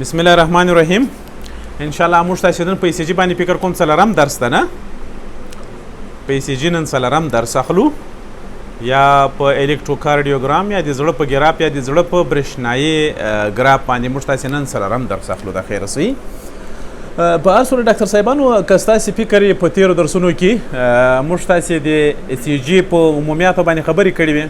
بسم الله الرحمن الرحیم. ان شاء الله موږ تاسو نن په ECG باندې فکر کوم څلورم درس ده نه. په ECG نن څلورم درس اخلو یا په الکتروکارډیوګرام یا د زړه په ګراف یا د زړه په بریښنایی ګراف باندې موږ تاسو نن څلورم درس اخلو. د خیر سي په هر صورت ډاکټر صاحبانو کستاسي فکر په تیر درسونو کې موږ تاسو د ECG په عمومیت باندې خبرې کړې وي،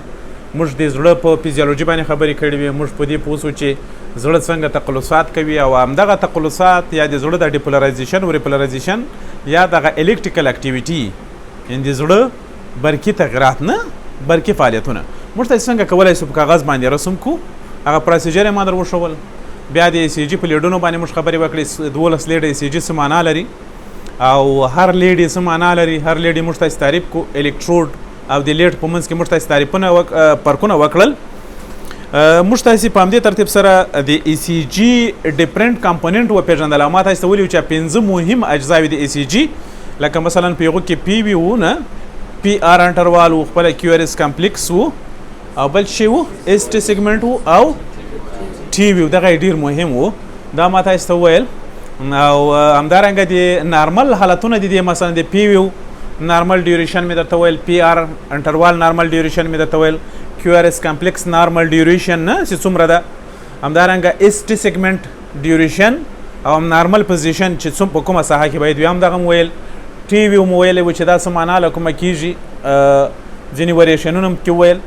موږ د زړه په فزیولوژي باندې خبرې کړې وي، موږ په دې پوه شو چې زړه څنګه تقلصات کوي او همدغه تقلصات یا د زړه د ډیپولرایزیشن او ریپولرایزیشن یا دغه الکتریکل اکټیویټي ان د زړه برقي تغیرات نه برقي فعالیتونه موږ تاسو څنګه کولای شو په کاغذ باندې رسم کو. هغه پروسیجر یې ما در وښول. بیا د ECG په لیډونو باندې موږ خبرې وکړې. 12 لیډ ECG څه معنا لري او هر لیډ څه معنا لري. هر لیډ موږ تاسو تعریف کو. الکترود او د لیډ په منځ کې موږ تاسو تعریفونه فرقونه وکړل. موږ تاسو په همدې ترتیب سره د ECG ډیفرنٹ کمپوننټ وپېژندل او ما تاسو ته ویلي چې 5 مهم اجزاوې د ECG لکه مثلا په یغو کې PV وو نه، PR انټروال وو، خپل QRS کمپلیکس وو او بل شی وو ST سیګمنټ وو او TV وو. دغه ډیر مهم وو. دا ما تاسو ته ویل او همدارنګه د نارمل حالتونه د مثلا د PV نارمل ډیوریشن مې درته ویل، PR انټروال نارمل ډیوریشن مې درته ویل، QRS کمپلیکس نارمل ډیوریشن نه چې څومره ده، همدارنګه ST سیګمنټ ډیوریشن او نارمل پوزیشن چې څوم په کومه ساحه کې باید وي هم دغه ویل. TV مو ویلی و چې دا څه معنا له کومه کېږي، ځینې وریشنونه هم کې ویل.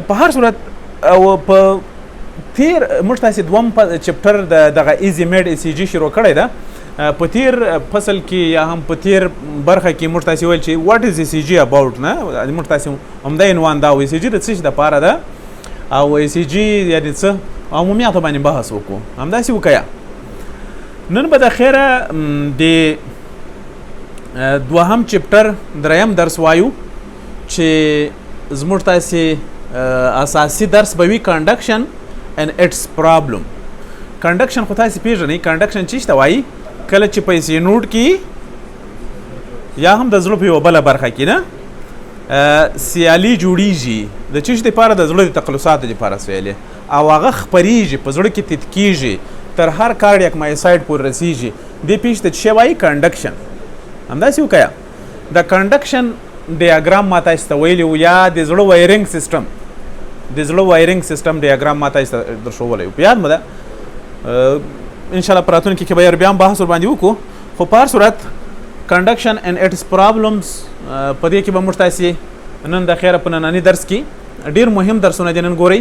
په هر صورت او په تیر موږ تاسې دوم چپټر دغه ایزي میډ ECG شروع کړی ده. په تیر فصل کې یا هم په تیر برخه کې موږ تاسې ویل چې واټ از ECG اباوټ نه، موږ تاسې همدا عنوان دا و ECG د څه شي دپاره ده او ECG یعنې څه عمومیاتو باندې بحث وکړو. همداسې وکړه. نن به د خیره د دوهم چپټر دریم درس وایو چې زموږ تاسې اساسي درس به وي کنډکشن اینډ اټس پرابلم. کنډکشن خو تاسې پیژنئ. کنډکشن څه ته وایي؟ کله چې په ECG نوډ کې یا هم د زړه په یوه بله برخه کې نه سیالي جوړیږي د څه شي دپاره؟ د زړه د تقلصاتو دپاره سیالي او هغه خپریږي، په زړه کې تت کېږي، تر هر کارډیک مایساید پورې رسیږي. دې پیښې ته څه وایي؟ کنډکشن. همداسې وکړه. د کنډکشن ډیاګرام ما تاسو ته ویلی و یا د زړه وایرنګ سیسټم، د زړه وایرنګ سیسټم ډیاګرام ما تاسو ته درښولی و. په یاد مو ده؟ انشاءالله په راتلونکي کې به بیا هم بحث ورباندې وکړو. خو په هر صورت کنډکشن اینډ اټس پرابلمز په دې کې به موږ تاسې نن د خیره په ننني درس کې ډېر مهم درسونه دي نن ګورئ.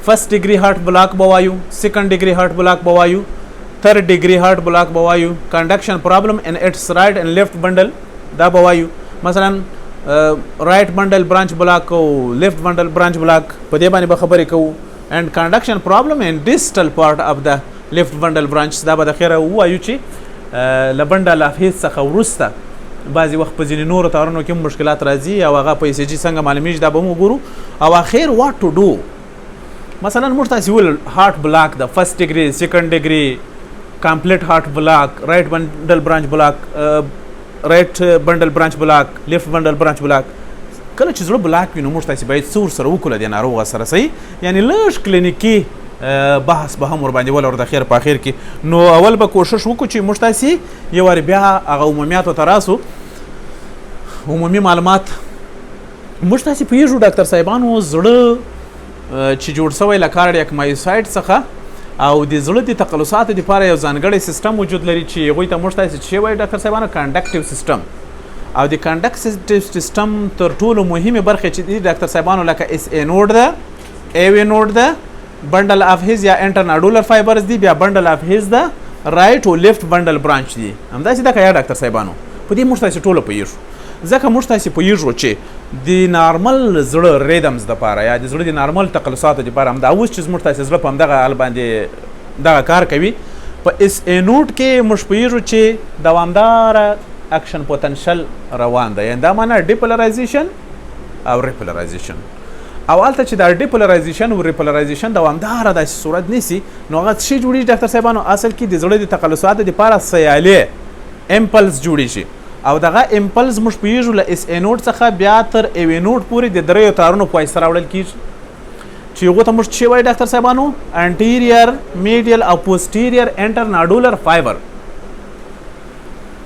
فرست ډیګري هارټ بلاک به وایو، سیکنډ ډیګري هارټ بلاک به وایو، third degree heart block به وایو، conduction problem in its right and left bundle دا به وایو. مثلا right bundle branch block او left bundle branch block په دې باندې به خبرې کوو. and conduction problem in distal part of the left bundle branch دا به د خیره ووایو چې له بنډل اف هیڅ څخه وروسته بعضې وخت په ځینې نورو تارونو کې مشکلات راځي او هغه په ECG څنګه معلومیږي دا به هم وګورو. او اخر what to do. مثلا موږ تاسې وویل هارټ بلاک د فرست ډیګري، سیکنډ ډیګري، complete heart block, right bundle branch block, right bundle branch block, left bundle branch block. کله چې زړه بلاک وي نو موږ تاسې باید څه ورسره وکړو د ناروغه سره صحیح، یعنې لږ کلینیکي بحث به هم ورباندې ولرو د خیر په اخر کې. نو اول به کوشش وکړو چې موږ تاسې یو وارې بیا هغه عمومیاتو ته راسو. عمومي معلومات موږ تاسې پوهېږو ډاکټر صاحبانو زړه چې جوړ سوی له کارډیک مایوسایډ څخه او د زړه د تقلصاتو دپاره یو ځانګړی سیسټم وجود لري چې هغوی ته موږ تاسې څه وایي ډاکټر صاحبانو؟ کنډکټیو سیسټم. او د کنډکټیو سیسټم تر ټولو مهمې برخې چې دي ډاکټر صاحبانو لکه SA نوډ ده، AV نوډ ده، بنډل اف هیز یا انټرناډولر فایبرز دي، بیا بنډل اف هیز ده، رایټ او لیفټ بنډل برانچ دي. همداسې ده که یا ډاکټر صاحبانو؟ په دې موږ تاسې ټوله پوهېږو. ځکه موږ تاسې پوهېږو چې د نارمل زړه ریدمز دپاره یا د زړه د نارمل تقلصاتو دپاره همدا اوس چې زموږ تاسې زړه په همدغه حال باندې دغه کار کوي. په SA نوډ کې موږ پوهېږو چې دوامداره اکشن پوتنشل روان ده، یعنې دا معنا ډیپولرایزیشن او ریپولرایزیشن. او هلته چې دا ډیپولرایزیشن او ریپولرایزیشن دوامداره داسې صورت نیسي نو هغه څه شی جوړېږي ډاکټر صاحبانو؟ اصل کې د زړه د تقلصاتو دپاره سیالې امپلس جوړېږي او دغه امپلس موږ پوهېږو له SA نوډ څخه بیا تر AV نوډ پورې د دریو تارونو په واسطه راوړل کېږي چې چې هغو ته موږ څه وایي ډاکټر صاحبانو انټیریयर میډیل او پوسټیریयर انټرناډولر فایبر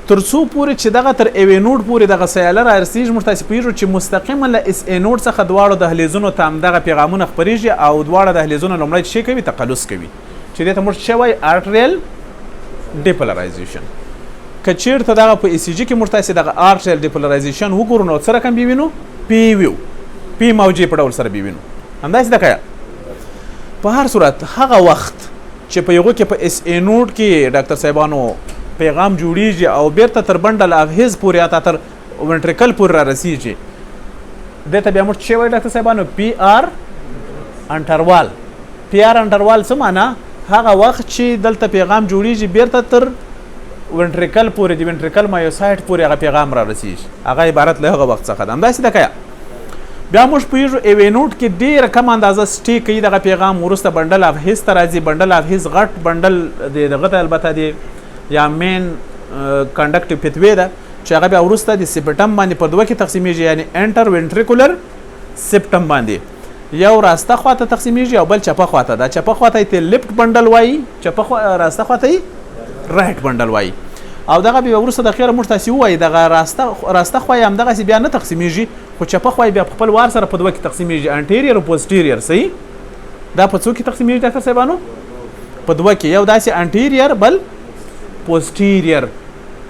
تر څو پورې چې دغه تر ایوې نوډ پورې دغه سیاله رارسیږي موږ تاسې پوهېږو چې مستقیما له اس ای نوډ څخه دواړو دهلیزونو ته همدغه پیغامونه خپرېږي او دواړه دهلیزونه لومړی څه کوي تقلص کوي چې دې ته موږ څه وایي آرټریل ډیپولرایزیشن که چېرته دغه په ای سی جي کې موږ تاسې دغه آرټریل ډیپولرایزیشن وګورو نو څه رقم وینو پی ویو پی موجې په ډول سره وینو همداسې ده که په هر صورت هغه وخت چې په هغو کې په اس ای نوډ کې ډاکټر صاحبانو پیغام جوړیږي او بیرته تر بنډل اف هیز پورې یا تر ونټریکل پورې را رسیږي دې ته بیا موږ څه وایو ډاکټر صاحبانو پی آر انټروال پی آر انټروال څه معنا هغه وخت چې دلته پیغام جوړیږي بیرته تر ونټریکل پورې د ونټریکل مایوسایټ پورې هغه پیغام را رسیږي هغه عبارت له هغه وخت څخه ده همداسې ده که بیا موږ پوهېږو ایوې نوډ کې ډېره کم اندازه سټې کوي دغه پیغام وروسته بنډل اف هیز ته راځي بنډل اف هیز غټ بنډل د دغه ته البته د یا مین کنډکټیو پتوې ده چې هغه بیا وروسته د سپټم باندې په دوه کې تقسیمیږي یعنی انټر وینټریکولر سپټم باندې یو راسته خواته تقسیمیږي او بل چپه خواته دا چپه خواته یې لیفټ بنډل وایي راسته خواته یې رایټ بنډل وایي او دغه بیا وروسته د خیره موږ تاسې ووایي دغه راسته خوا یې همدغسې بیا نه تقسیمیږي خو چپه خوا یې بیا په خپل وار سره په دوه کې تقسیمیږي انټیریयर او پوسټیریयर صحیح دا په څو کې تقسیمیږي ډاکټر صاحبانو په دوه کې یو داسې انټیریयर بل پوسټیریयर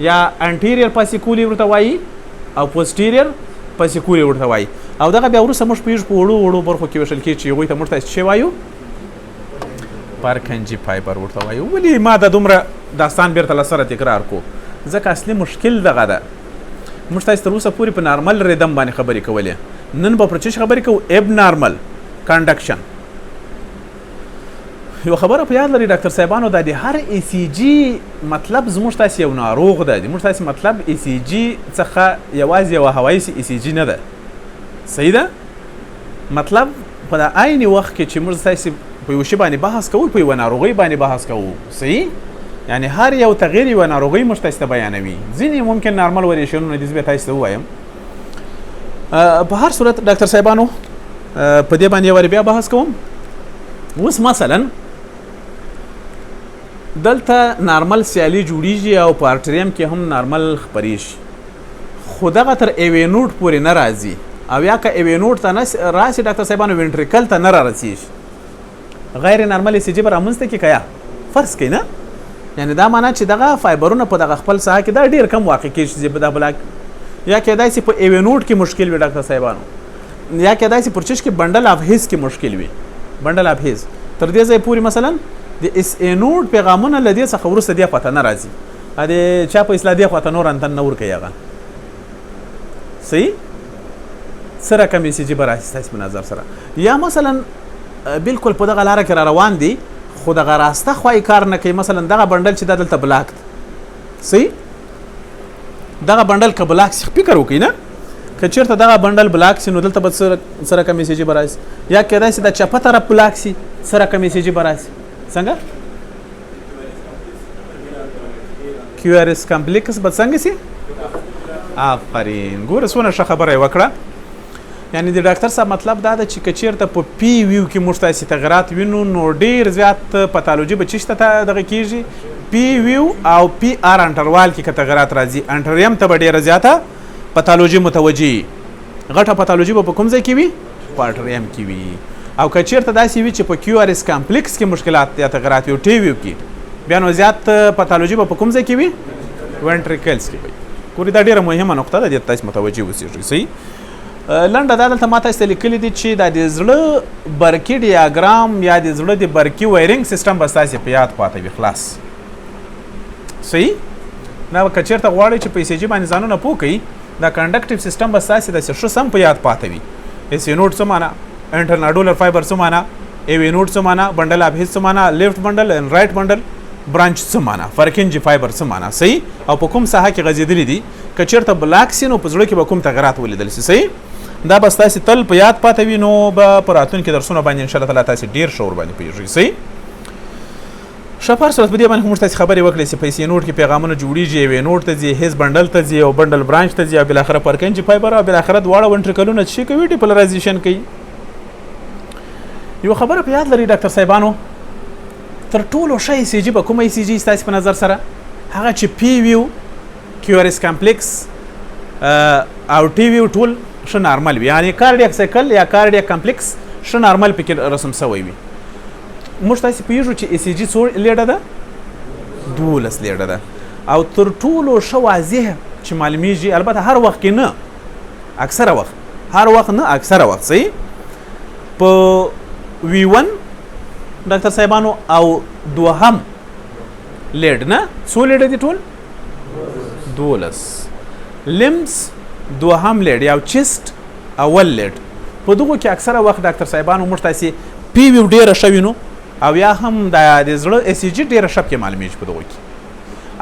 یا انټیریयर پاسیکولي ورته وایي او پوسټیریयर پاسیکولي ورته وایي او دغه بیا وروسته موږ پوهېږو په وړو برخو کې ویشل کېږي چې هغوی ته موږ تاسې څه وایو پارکنجي فایبر ورته وایو ولې ما د دومره داستان بیرته له سره تکرار کو ځکه اصلي مشکل دغه ده موږ تاسې تر اوسه پورې په نارمل ریدم باندې خبرې کولې نن به پر څه خبرې کوو اب نارمل کنډکشن یو خبره په یاد لري ډاکټر صاحبانو دا د هر ای سی جي مطلب زموږ تاسې یو ناروغ ده موږ تاسې مطلب ای سی جي څخه یوازې یوه هوایي ای سی جي نه ده صحیح ده مطلب په د عین وخت کې چې موږ تاسې په یو شي باندې بحث کوو په یوه ناروغۍ باندې بحث کوو صحیح یعنی هر یو تغییر یوه ناروغۍ موږ تاسې ته بیانوي ځینې ممکن نارمل وریشنونه دي زه بیا تاسې ته ووایم په هر صورت ډاکټر صاحبانو په دې باندې یو بیا بحث کوم اوس مثلا دلته نارمل سیالي جوړیږي او په ارټریم کې هم نارمل خپریږي خو دغه تر ایوې نوډ پورې نه راځي او یا که ایوې نوډ ته راسي ډاکټر صاحبانو وینټریکل ته نه رارسیږي غیر نارمل ای سی جي به رامنځته کړي که یا فرض کوي نه یعنی دا معنا چې دغه فایبرونه په دغه خپل ساحه کې دا ډېر کم واقع کېږي چې دا بلاک یا کېدای شي په ایوې نوډ کې مشکل وي ډاکټر صاحبانو یا کېدای شي پر چش کې بنډل اف هیز کې مشکل وي بنډل اف هیز تر دې ځای پورې مثلا د اس ای نوډ پیغامونه له دې څخه وروسته دې خواته نه راځي د چا په اصطلاح دې خواته نور انتن نه ورکوي هغه صحیح څه رقم ای سی جي به راشي ستاسې په نظر سره یا مثلا بالکل په دغه لاره کې را روان دي خو دغه راسته خوا یې کار نه کوي مثلا دغه بنډل چې دا دلته بلاک ده صحیح دغه بنډل که بلاک شي فکر وکړئ نه که چېرته دغه بنډل بلاک شي نو دلته به څه رقم ای سی جي به راشي یا کېدای شي د چپه طرف بلاک شي څه رقم ای سی جي به راشي څنګه کیو آر اس کمپلیکس به څنګه شي آفرین ګوره څونه ښه خبره یې وکړه یعنی د ډاکټر صاحب مطلب دا ده چې که چېرته په پی ویو کې موږ تاسې تغیرات وینو نو ډېر زیات پاتالوجي به چېشته دغه کېږي پی ویو او پی آر انټروال کې که تغیرات راځي انټریم ته به ډېره زیاته پاتالوجي متوجي غټه پاتالوجي به په کوم ځای کې وي په انټریم کې وي او که چېرته داسې وي چې په کیو آر اس کمپلیکس کې مشکلات یا تغیرات وي ټي ویو کې بیا نو زیات پاتالوجي به په کوم ځای کې وي وینټریکلز کې وي ګورې دا ډېره مهمه نقطه ده دې تاسې متوجي اوسېږئ صحیح لنډه دا دلته ما تاسې ته لیکلي دي چې دا د زړه برقي ډیاګرام یا د زړه د برقي وایرنګ سیسټم به ستاسې په یاد پاته وي خلاص صحیح نه که چېرته غواړئ چې په ای سی جي باندې ځانونه پوه کوئ دا کنډکټیو سیسټم به ستاسې داسې ښه سم په یاد پاته وي اس ای نوډ څه معنا انټرناډولر فایبر څه معنا ایوې نوډ څه معنا بنډل اف هیز څه معنا لیفټ بنډل اینډ رایټ بنډل برانچ څه معنا فرکنجي فایبر څه معنا صحیح او په کوم ساحه کې غځېدلي دي که چېرته بلاک سي نو په زړه کې به کوم تغیرات ولیدل سي صحیح دا به ستاسې تل په یاد پاته وي نو به په راتلونکي درسونو باندې انشاءالله تعالی تاسې ډېر ښه ورباندې پوهېږئ صحیح ښه په هر صورت په دې باندې موږ تاسې خبرې وکړې چې په ای سی نوډ کې پیغامونه جوړېږي یوې نوډ ته ځي هیز بنډل ته ځي او بنډل برانچ ته ځي او بالاخره پرکنجي فایبر او بالاخره دواړه ونټریکلونه څه کوي ډیپولرایزیشن کوي یو خبره په یاد لري ډاکټر صاحبانو تر ټولو ښه ECG به کومه ECG ستاسې په نظر سره هغه چې پی ویو QRS کمپلیکس او ټي ویو ټول ښه نارمل وي یعنې کارډیاک سایکل یا کارډیاک کمپلیکس ښه نارمل پکې رسم سوی وي موږ تاسې پوهېږو چې ECG څو لیډه ده 12 لیډه ده او تر ټولو ښه واضح چې معلومیږي البته هر وخت کې نه اکثره وخت هر وخت نه اکثره وخت صحیح په V1 ډاکټر صاحبانو او دوهم لیډ نه څو لیډه دي ټول 12 لیمز دوهم لیډ یا چیسټ اول لیډ په دغو کې اکثره وخت ډاکټر صاحبانو موږ تاسې پی ویو ډېره ښه وینو او یا هم د زړه ECG ډېره ښه پکې معلومیږي په دغو کې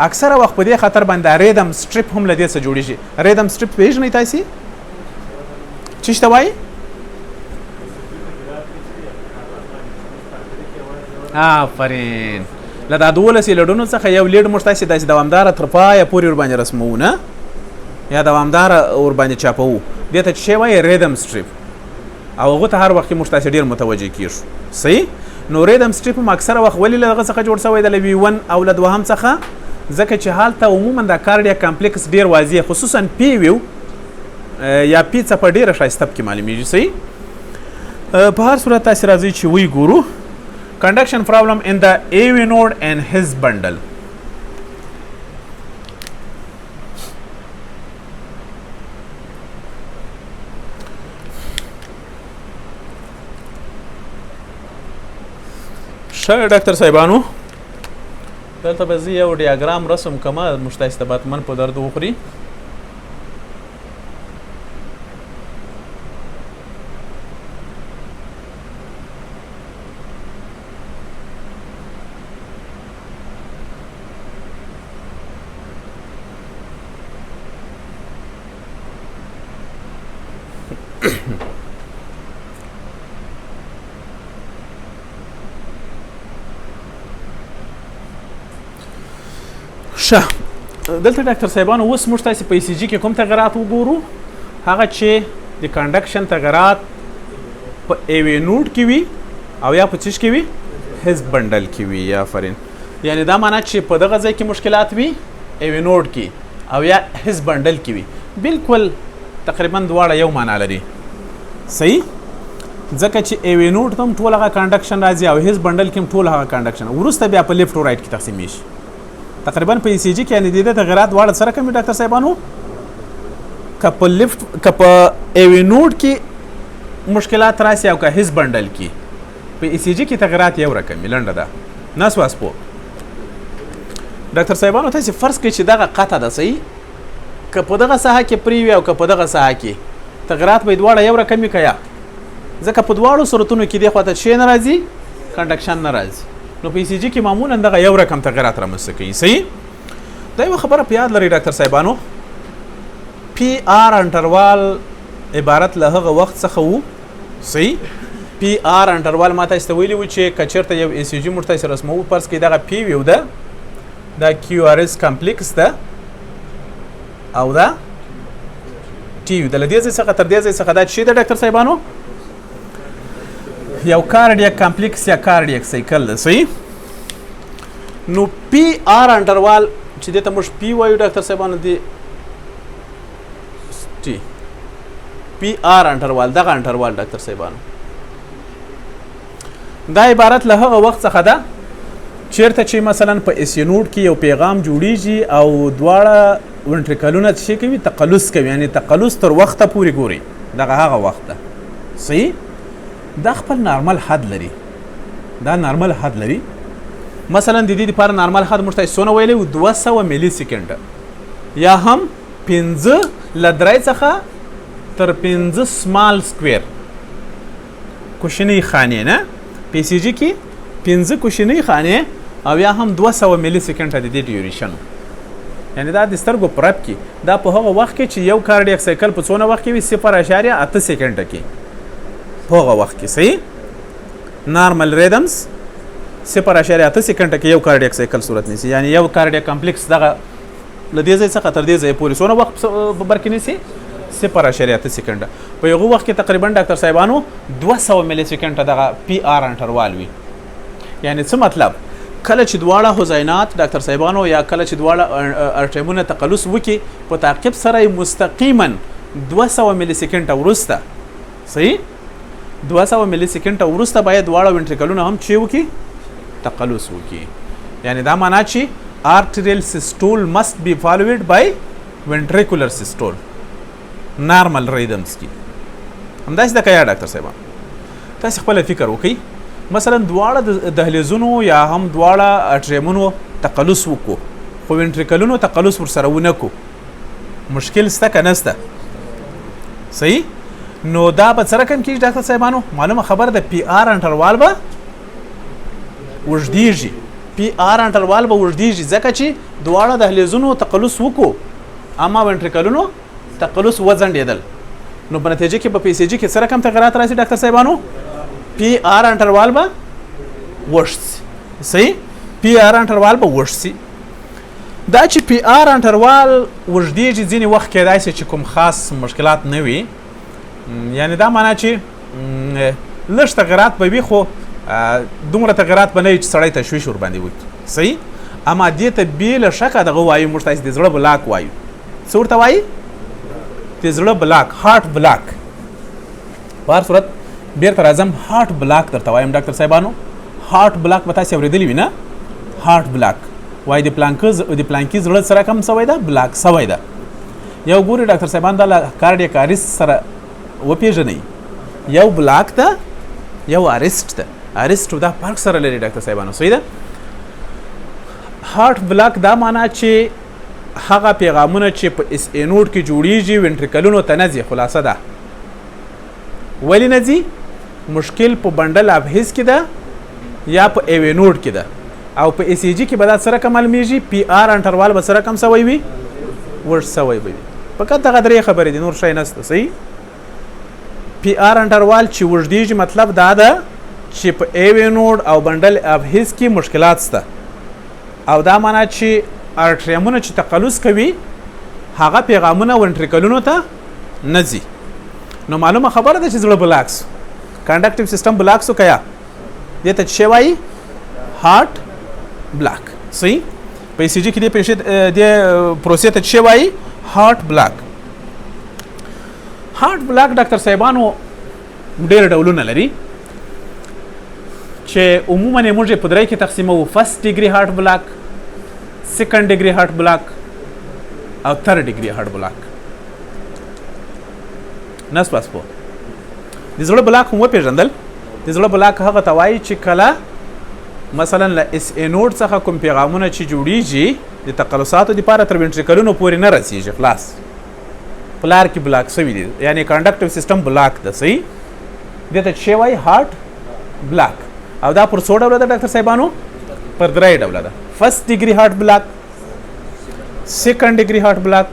اکثره وخت په دې خاطر باندې ریدم سټریپ هم له دې څخه جوړیږي ریدم سټریپ پېژنئ تاسې څه شته وایي آفرین له دا 12 لیډونو څخه یو لیډ موږ تاسې داسې دوامداره تر پایه پورې ورباندې رسموو نه یا دوامداره ورباندې چاپوو دې ته چې شی وایي ریدم سټریپ او هغو ته هر وخت کې موږ تاسې ډېر متوجه کېږو صحیح نو ریدم سټریپ هم اکثره وخت ولې له دغه څخه جوړ شوی دی له V1 او له دوهم څخه ځکه چې هلته عموما د کارډیاک کمپلیکس ډېر واضح خصوصا پی ویو یا پی څپه ډېره ښایسته پکې معلومیږي صحیح په هر صورت تاسې راځئ چې وی ګورو conduction problem in the AV node and his bundle ښه ډاکټر صاحبانو دلته به زه یو ډیاګرام رسم کومه موږ تاسې ته بتمن په درد وخوري ښه دلته ډاکټر صاحبانو اوس موږ تاسې په ECG کې کوم تغیرات وګورو هغه چې د کنډکشن تغیرات په AV نوډ کې وي او یا په څه کې وي هیز بنډل کې وي یا آفرین یعنی دا معنی چې په دغه ځای کې مشکلات وي AV نوډ کې او یا هیز بنډل کې وي بالکل تقریبا دواړه یو معنا لري صحیح ځکه چې AV نوډ ته هم ټول هغه کنډکشن راځي او هیز بنډل کې هم ټول هغه کنډکشن وروسته بیا په لیفټ او رایټ کې تقسیمېږي تقریبا په ECG کې یعنې د دې تغیرات دواړه سره کوم ډاکټر صاحبانو که په لیفټ که په AV نوډ کې مشکلات راسي او که هیز بنډل کې په ECG کې تغیرات یو رقم لنډه ده نه سواس پوه ډاکټر صاحبانو تاسې فرض کړئ چې دغه قطعه ده صحیح که په دغه ساحه کې پرې وي او که په دغه ساحه کې تغیرات به دواړه یو رقم وي که یا ځکه په دواړو صورتونو کې دې خواته شی نه راځي کنډکشن نه راځي نو په ECG کې معمولا دغه یو رقم تغیرات رامنځته کوي صحیح دا یوه خبره په یاد لرئ ډاکټر صاحبانو PR انټروال عبارت له هغه وخت څخه و صحیح PR انټروال ما تاسو ته ویلي وو چې که چېرته یو ECG موږ تاسې رسموو فرض کړئ دغه پی ویو ده دا QRS کمپلیکس ده او دا ټي ویو د له دې ځای څخه تر دې ځای څخه دا څه ده ډاکټر صاحبانو یو کارډیاک کمپلیکس یا کارډیاک سایکل ده صحیح نو PR انټروال چې دې ته موږ پی وایو ډاکټر صاحبانو دی ټي PR انټروال دغه انټروال ډاکټر صاحبانو دا عبارت له هغه وخت څخه ده چیرته چې مثلا په ECG نوډ کې یو پیغام جوړیږي او دواړه ونټریکلونه څه کوي تقلص کوي یعنی تقلص تر وخته پورې ګوري دغه هغه وخت ده صحیح دا خپل نارمل حد لري دا نارمل حد لري مثلا د دې لپاره نارمل حد موږ ته څونه ویلی 200 ملي سیکنډ یا هم 15 له درې څخه تر 15 سمال سکویر کوشنۍ خانې نه په ECG کې 15 کوشنۍ خانې او یا هم 200 ملي سیکنډ د دې ډیوریشن یعنی دا د سترګو پرپ کې دا په هغه وخت کې چې یو کارډیاک سایکل په څونه وخت کې وي 0.8 سیکنډ کې په هغه وخت کې صحیح نارمل ریدمز 0.8 سیکنډ کې یو کارډیاک سایکل صورت نیسي یعنی یو کارډیاک کمپلیکس دغه له دې ځای څخه تر دې ځای پورې څونه وخت په بر کې نیسي 0.8 سکنډه په یو وخت کې تقریبا ډاکټر صاحبانو 200 ملي سکنډه دغه پی آر انټروال وي. یعنی څه مطلب کله چې دواړه حزینات ډاکټر صاحبانو یا کله چې دواړه ارټیمونه تقلص وکړي په تعقیب سره مستقیما 200 ملي سکنډه وروسته صحیح 200 ملي سکنډه وروسته باید دواړه وینټریکلونه هم چې وکړي تقلص وکړي. یعنی دا معنا چې arterial systole must be followed by ventricular systole normal rhythms کی همداسې د کیا ډاکټر صاحب تاسو خپل فکر وکړئ مثلا دواړه دهلیزونو یا هم دواړه اټریمونو تقلص وکړو خو وینټریکلونو تقلص ورسره ونه کو مشکل سته که نسته صحیح نو دا به څه رقم کېږي ډاکټر صاحبانو معلومه خبره د پی آر انټروال به وژدېږي پی آر انټروال به وژدېږي ځکه چې دواړه دهلیزونو تقلص وکړو اما وینټریکلونو تقلص وځنډېدل نو په نتیجه کې به په ECG کې څه رقم تغیرات راشي ډاکټر صاحبانو پی آر انټروال به وژد صحیح پی آر انټروال به وژد سي دا چې پی آر انټروال وژدېږي ځینې وخت کېدای شي چې کوم خاص مشکلات نه وي یعنی دا معنا چې لږ تغیرات به وي خو دومره تغیرات به نه وي چې سړی تشویش ورباندې وکړي صحیح اما دې ته بې له شکه دغه وایو موږ تاسې د زړه بلاک وایو څه ورته وایي د زړه بلاک هارټ بلاک په هر صورت بیرته راځم هارټ بلاک درته وایم ډاکټر صاحبانو هارټ بلاک به تاسې اورېدلي وي نه هارټ بلاک وایي د پلانکي زړه سره کم سوی ده بلاک سوی ده یو ګوري ډاکټر صاحبان دا له کارډیک اریسټ سره وپېژنئ یو بلاک ده یو اریسټ ده اریسټ دا فرق سره لري ډاکټر صاحبانو صحیح ده هارټ بلاک دا معنا چې هغه پیغامونه چې په اس ای نوډ کې جوړیږي وینټریکلونو ته نه ځي خلاصه ده ولې نه ځي مشکل په بنډل اف هیز کې ده یا په ای وی نوډ کې ده او په ECG کې به دا څه رقم معلومیږي پی آر انټروال به څه رقم سوی وي ورس سوی وي فقط دغه درې خبرې دي نور شی نسته صحیح پی آر انټروال چې وژدېږي مطلب دا ده چې په ای وی نوډ او بنډل اف هیز کې مشکلات شته او دا معنا چې ارټریمونه چې تقلص کوي هغه پیغامونه وینټریکلونو ته نه ځي نو معلومه خبره ده چې زړه بلاکس کنډکټیو سیستم بلاکس وکیا دې ته څه وایي هارټ بلاک صحیح په ECG کې دې پروسې ته څه وایي هارټ بلاک هارټ بلاک ډاکټر صاحبانو ډېر ډولونه لري چې عموما موږ په درې کې تقسیموو فرست ډیګري هارټ بلاک سیکنډ ډیګري هارټ بلاک او تھرډ ډیګري هارټ بلاک نس پاس په د زړه بلاک هم وپېژندل د زړه بلاک هغه ته وایي چې کله مثلا له اس ای نوډ څخه کوم پیغامونه چې جوړیږي د تقلصاتو دپاره تر وینټریکلونو پورې نه رسیږي خلاص په لار کې بلاک سوي دي یعنی کنډکټیو سیستم بلاک ده صحیح دې ته څه وایي هارټ بلاک او دا پر څو ډوله ده ډاکټر صاحبانو پر درې ډوله ده فرست ډیګري هارټ بلاک سیکنډ ډیګري هارټ بلاک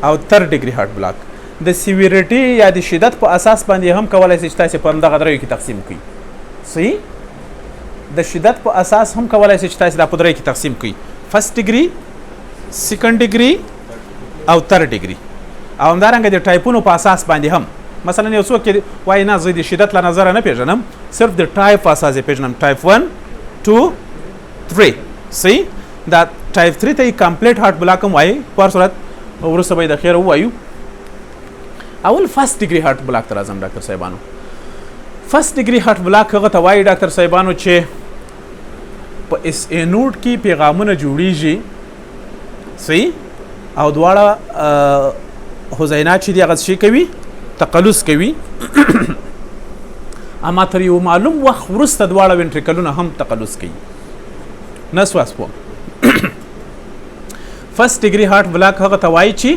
او تھرډ ډیګري هارټ بلاک د سیویریټي یا د شدت په اساس باندې هم کولای شي چې تاسو په همدغه دریو کې تقسیم کړئ صحیح د شدت په اساس هم کولای شي چې تاسو دا په دریو کې تقسیم کړئ فرست ډیګري سیکنډ ډیګري او تھرډ ډیګري او همدارنګه د ټایپونو په اساس باندې هم مثلا یو څوک وایي نه زه د شدت له نظره نه پیژنم صرف د ټایپ په اساس یې پیژنم ټایپ 1 2 3 صحیح دا ټایپ 3 ته یې کمپلیټ هارټ بلاک هم وایي په هر صورت وروسته به یې د خیره ووایو اول فرست ډیګري هارټ بلاک ته راځم ډاکټر صاحبانو فرست ډیګري هارټ بلاک هغه ته وایي ډاکټر صاحبانو چې په اس ای نوډ کې پیغامونه جوړیږي صحیح او دواړه حزینات چې دي هغه شي کوي تقلص کوي اما تر یو معلوم وخت وروسته دواړه وینټریکلونه هم تقلص کوي نس واس په فرست ډیګري هارټ بلاک هغه ته وایي چې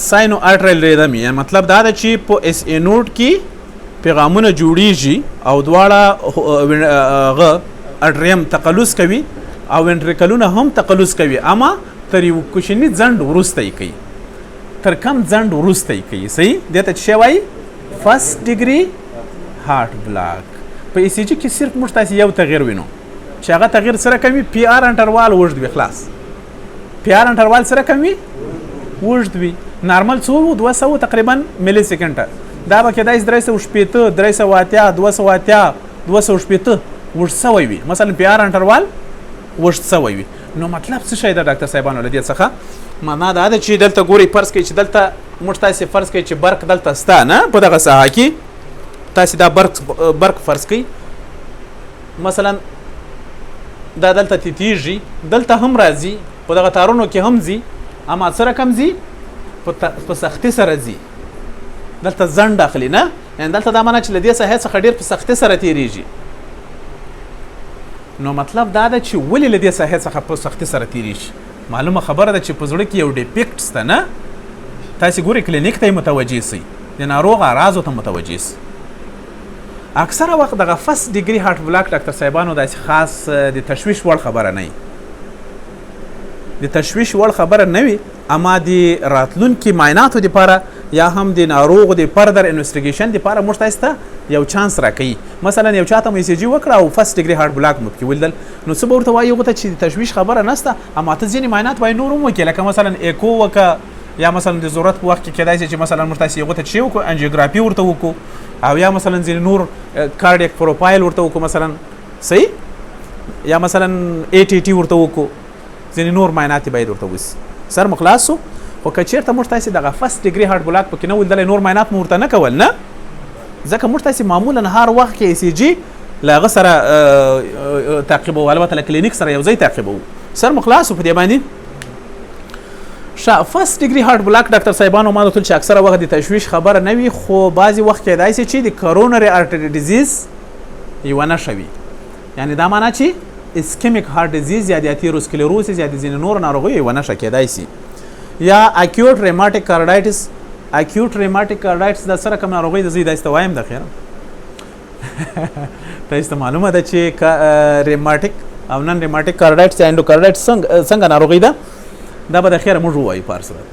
ساینو ارټریل ریدم یعنی مطلب دا ده چې په اس ای نوډ کې پیغامونه جوړیږي او دواړه اټریم تقلص کوي او وینټریکلونه هم تقلص کوي اما تر یو کوچني ځنډ وروسته یې کوي تر کم ځنډ وروسته یې کوي صحیح دې ته څه وایي فرست ډیګري هارټ بلاک په ECG کې صرف موږ تاسې یو تغیر وینو چې هغه تغیر سره کوي پی آر انټروال وژد وي خلاص پی آر انټروال سره کوي اوږد وي. نارمل څو وو 200 تقریبا ملي سیکنډه، دا به کېدای شي 380 380 280 280 اوږد سوی وي، مثلا پی آر انټروال اوږد سوی وي. نو مطلب څه شی ده ډاکټر صاحبانو له دې څخه؟ معنا دا ده چې دلته ګورئ فرض کوئ چې دلته موږ تاسې فرض کوئ چې برق دلته سته نه په دغه ساحه کې، تاسې دا برق فرض کوئ مثلا دا دلته تیتیږي، دلته هم راځي، په دغه تارونو کې هم ځي، اما څه رقم ځي؟ په سختي سره ځي، دلته ځنډ اخلي نه، یعنې دلته دا معنا چې له دې ساحې څخه ډېر په سختي سره تېرېږي. نو مطلب دا ده چې ولې له دې ساحې څخه په سختي سره تېرېږي؟ معلومه خبره ده چې په زړه کې یو ډیفیکټ شته نه. تاسې ګورئ کلینیک ته یې متوجه سئ، د ناروغ اعراضو ته متوجه سئ. اکثره وخت دغه فرست ډیګري هارټ بلاک ډاکټر صاحبانو داسې خاص د تشویش وړ خبره نه وي، د تشویش وړ خبره نه وي، اما د راتلونکي معایناتو دپاره یا هم د ناروغو د فردر انویسټیګیشن دپاره موږ تاسې ته یو چانس راکوي. مثلا یو چاته مو ECG وکړه او فرست ډیګري هارټ بلاک مو پکې ولیدل، نو څه به ورته وایي هغو ته چې د تشویش خبره نسته، اما ته ځینې معاینات وایي نور هم وکړي، لکه مثلا ایکو وکړه، یا مثلا د ضرورت په وخت کې کېدای شي چې مثلا موږ تاسې هغو ته چې وکړو انجیوګرافي ورته وکړو، او یا مثلا ځینې نور کارډیک پروفایل ورته وکړو مثلا، صحیح، یا مثلا ATT ورته وکړو، ځینې نور معاینات باید ورته وسي. سر مو خلاص سو. خو که چېرته موږ تاسې دغه فرست ډیګري هارټ بلاک پکې نه ولیدلی، نور معاینات مو ورته نه کول نه، ځکه موږ تاسې معمولا هر وخت کې ECG له هغه سره تعقیبوو، البته له کلینیک سره یو ځای تعقیبوو. سر مو خلاص په دې باندې. فرست ډیګري هارټ بلاک ډاکټر صاحبانو ما درته چې اکثره وخت د تشویش خبره نه وي، خو بعضې وخت کېدای شي چې د کرونري ارټري ډیزیز یوه نښه وي، یعنې دا معنا چې اسکیمیک هارټ ډیزیز یا د اتیروسکلیروسیس یا د ځینې نورو ناروغیو یوه نښه کېدای شي، یا اکیوټ ریماټیک کارډایټس. اکیوټ ریماټیک کارډایټس دا څه رقم ناروغي ده؟ زه یې داسې ته وایم د خیره تاسې ته معلومه ده چې ریماټیک او نن ریماټیک کارډایټس یا انډوکارډایټس څنګه ناروغي ده؟ دا به د خیره موږ ووایو په هر صورت.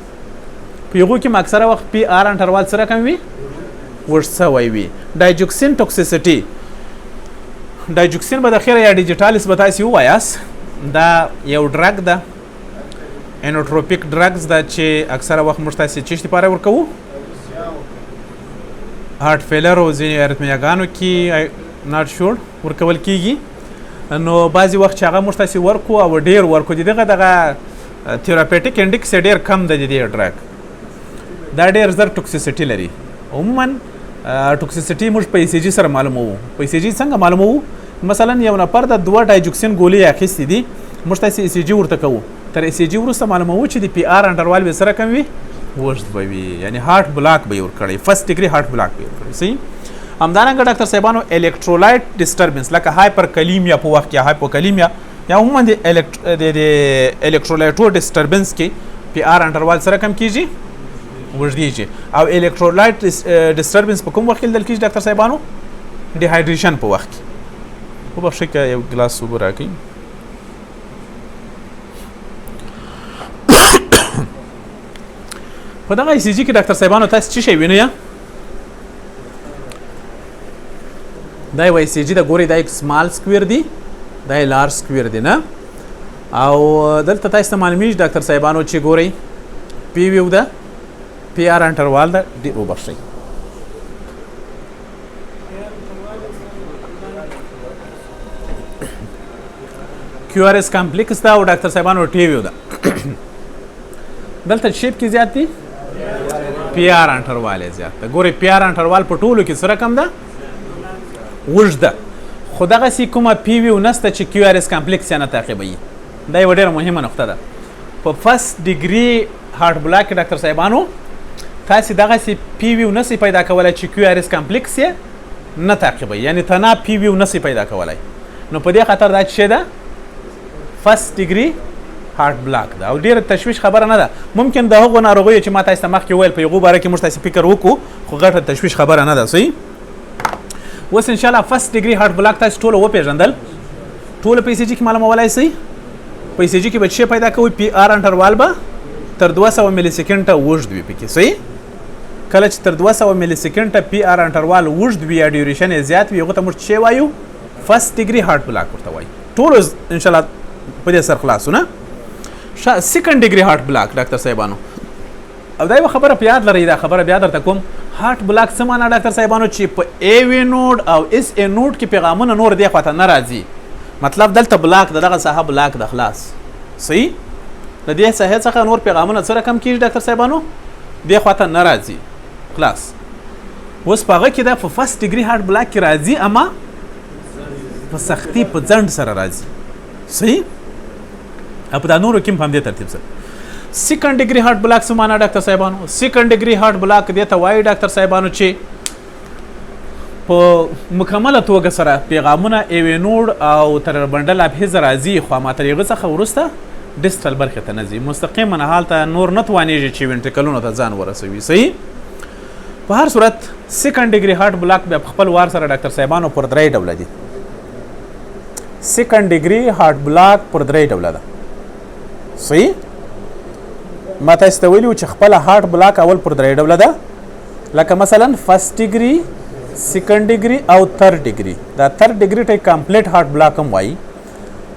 په هغو کې اکثره وخت پی آر انټروال څه رقم وي؟ اوږد سوی وي. ډایجوکسین ټوکسیسټي، ډایجوکسین به د خیره یا ډیجیټالس به تاسې ووایاست، دا یو ډرګ ده، انوټروپیک ډرګز ده چې اکثره وخت موږ تاسې چیش دپاره ورکوو؟ هارټ فیلر او ځینې اریتمیاګانو کې ناټ شور ورکول کېږي. نو بعضې وخت چې هغه موږ تاسې ورکو او ډېر ورکو، د دغه تھیراپیټیک انډیکس یې ډېر کم ده د دې ډرګ، دا ډېر زر ټوکسیسټي لري. عموما ټوکسیسټي موږ په ECG سره معلوموو. په ECG څنګه معلوموو؟ مثلا یو نفر د 2 ډایجوکسین ګولۍ اخیستې دي، موږ تاسې ECG ورته کوو، تر ECG وروسته معلوموو چې د پی آر انټروال به څه رقم وي؟ اوږد به وي، یعنې هارټ بلاک به یې ورکړی، فرست ډیګري هارټ بلاک به یې ورکړی. صحیح. همدارنګه ډاکټر صاحبانو الکترولایټ ډسټربنس لکه هایپرکلیمیا په وخت کې، هایپوکلیمیا یا عموما د الکترولایټو ډسټربنس کې پی آر انټروال څه رقم کېږي؟ اوږدېږي. او الکترولایټ ډسټربنس په کوم وخت کې لیدل کېږي ډاکټر صاحبانو؟ ډیهایډریشن په وخت کې. وبخښئ که یو ګلاس اوبه راکړئ. په دغه ECG کې ډاکټر صاحبانو تاسې څه شی وینئ؟ دا یو ECG ده، ګورئ دا یک سمال سکویر دی، دا یې لارج سکویر دی نه، او دلته تاسې ته معلومیږي ډاکټر صاحبانو چې ګورئ پی ویو ده، پی آر انټروال ده، ډېر وبخښئ QRS کمپلیکس ده، او ډاکټر صاحبانو ټی ویو ده. دلته شیپ کې زیات دي، پی آر انټروال یې زیات ده. ګورئ پی آر انټروال په ټولو کې څه رقم ده؟ اوږد ده. خو دغسې کومه پی ویو نسته چې QRS کمپلیکس یې نه تعقیبوي. دا یوه ډېره مهمه نقطه ده. په فرست ډیګري هارټ بلاک کې ډاکټر صاحبانو تاسې دغسې پی ویو نسئ پیدا کولی چې QRS کمپلیکس یې نه تعقیبوي، یعنې تناب پی ویو نسئ پیدا کولی. نو په دې خاطر دا څه ده؟ فرست ډیګري هارټ بلاک ده، او ډېره تشویش خبره نه ده. ممکن د هغو ناروغیو چې ما تاسې ته مخکې وویل په هغو باره کې موږ تاسې فکر وکړو، خو غټه تشویش خبره نه ده. صحیح. اوس انشاءالله فرست ډیګري هارټ بلاک تاسې ټوله وپېژندل، ټوله په ECG کې معلومولی شئ. په ECG کې به څه پیدا کوئ؟ پی آر انټروال به تر 200 ملي سیکنډه اوږد وي پکې. صحیح. کله چې تر 200 ملي سیکنډه پی آر انټروال اوږد وي یا ډیوریشن یې زیات وي، هغه ته موږ څه وایو؟ فرست ډیګري هارټ بلاک ورته وایو. ټولو انشاءالله په دې سر خلاصو نه. سیکنډ ډیګري هارټ بلاک ډاکټر صاحبانو او دا یو خبره په یاد لرئ، دا خبره بیا درته کوم. هارت بلاک څه معنا ډاکټر صاحبانو؟ چې په ای وی نوډ او اس ای نوډ کې پیغامونه نور دې خواته نه راځي. مطلب دلته بلاک د دغه ساحه بلاک د خلاص. صحیح؟ د دې ساحه څخه نور پیغامونه څه رقم کیږي ډاکټر صاحبانو؟ دې خواته نه راځي. خلاص. اوس په هغه کې دا په فرست ډیګري هارت بلاک کې راځي، اما په سختي په ځنډ سره راځي. صحیح؟ او په دا نورو کې هم په همدې ترتیب سره. سیکنډ ډیګري هارت بلاک څه معنا ډاکټر صاحبانو؟ سیکنډ ډیګري هارت بلاک دې ته وایي ډاکټر صاحبانو چې په مکمله توګه سره پیغامونه ای وی نوډ او تر بنډل ابهیز راځي، خو ما تر هغه څخه وروسته ډیسټل برخې ته نه ځي، مستقیما هالته نور نه توانیږي چې وینټریکلونو ته ځان ورسوي. صحیح؟ په هر صورت سیکنډ ډیګري هارت بلاک بیا په خپل وار سره ډاکټر صاحبانو پر 3 ډوله دي. سیکنډ ډیګري هارت بلاک پر 3 ډوله ده. صحیح؟ ما تاسو ته ویلي و چې خپل هارت بلاک اول پر 3 ډوله ده، لکه مثلا فرست ډیګري، سیکنډ ډیګري او تھرډ ډیګري. دا تھرډ ډیګري ته کمپلیټ هارت بلاک هم وایي.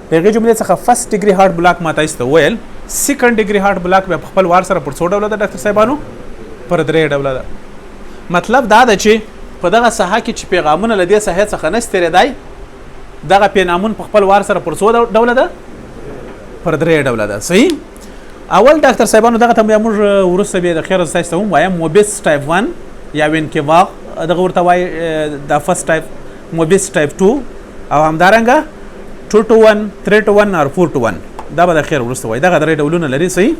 د هغې جملې څخه فرست ډیګري هارت بلاک ما تاسو ته ویل. سیکنډ ډیګري هارت بلاک بیا په خپل وار سره پر 100 ډوله ده ډاکټر صاحبانو؟ پر 3 ډوله ده. مطلب دا ده چې په دغه ساحه کې چې پیغامونه له دې ساحې څخه نه ستېرېدای، دغه پیغامون په خپل وار سره پر 100 ډوله ده، پر 3 ډوله ده. صحیح؟ اول ډاکټر صاحبانو دغه ته بیا موږ وروسته بیا د خیر تاسو ته هم وایم موبیس ټایپ 1 یا وینکیواغ دغه ورته وایي د فرست ټایپ، موبیس ټایپ 2 او همدارنګه 2-1 3-1 او 4-1. دا به د خیر وروسته وایي. دغه 3 ډولونه لري. صحیح؟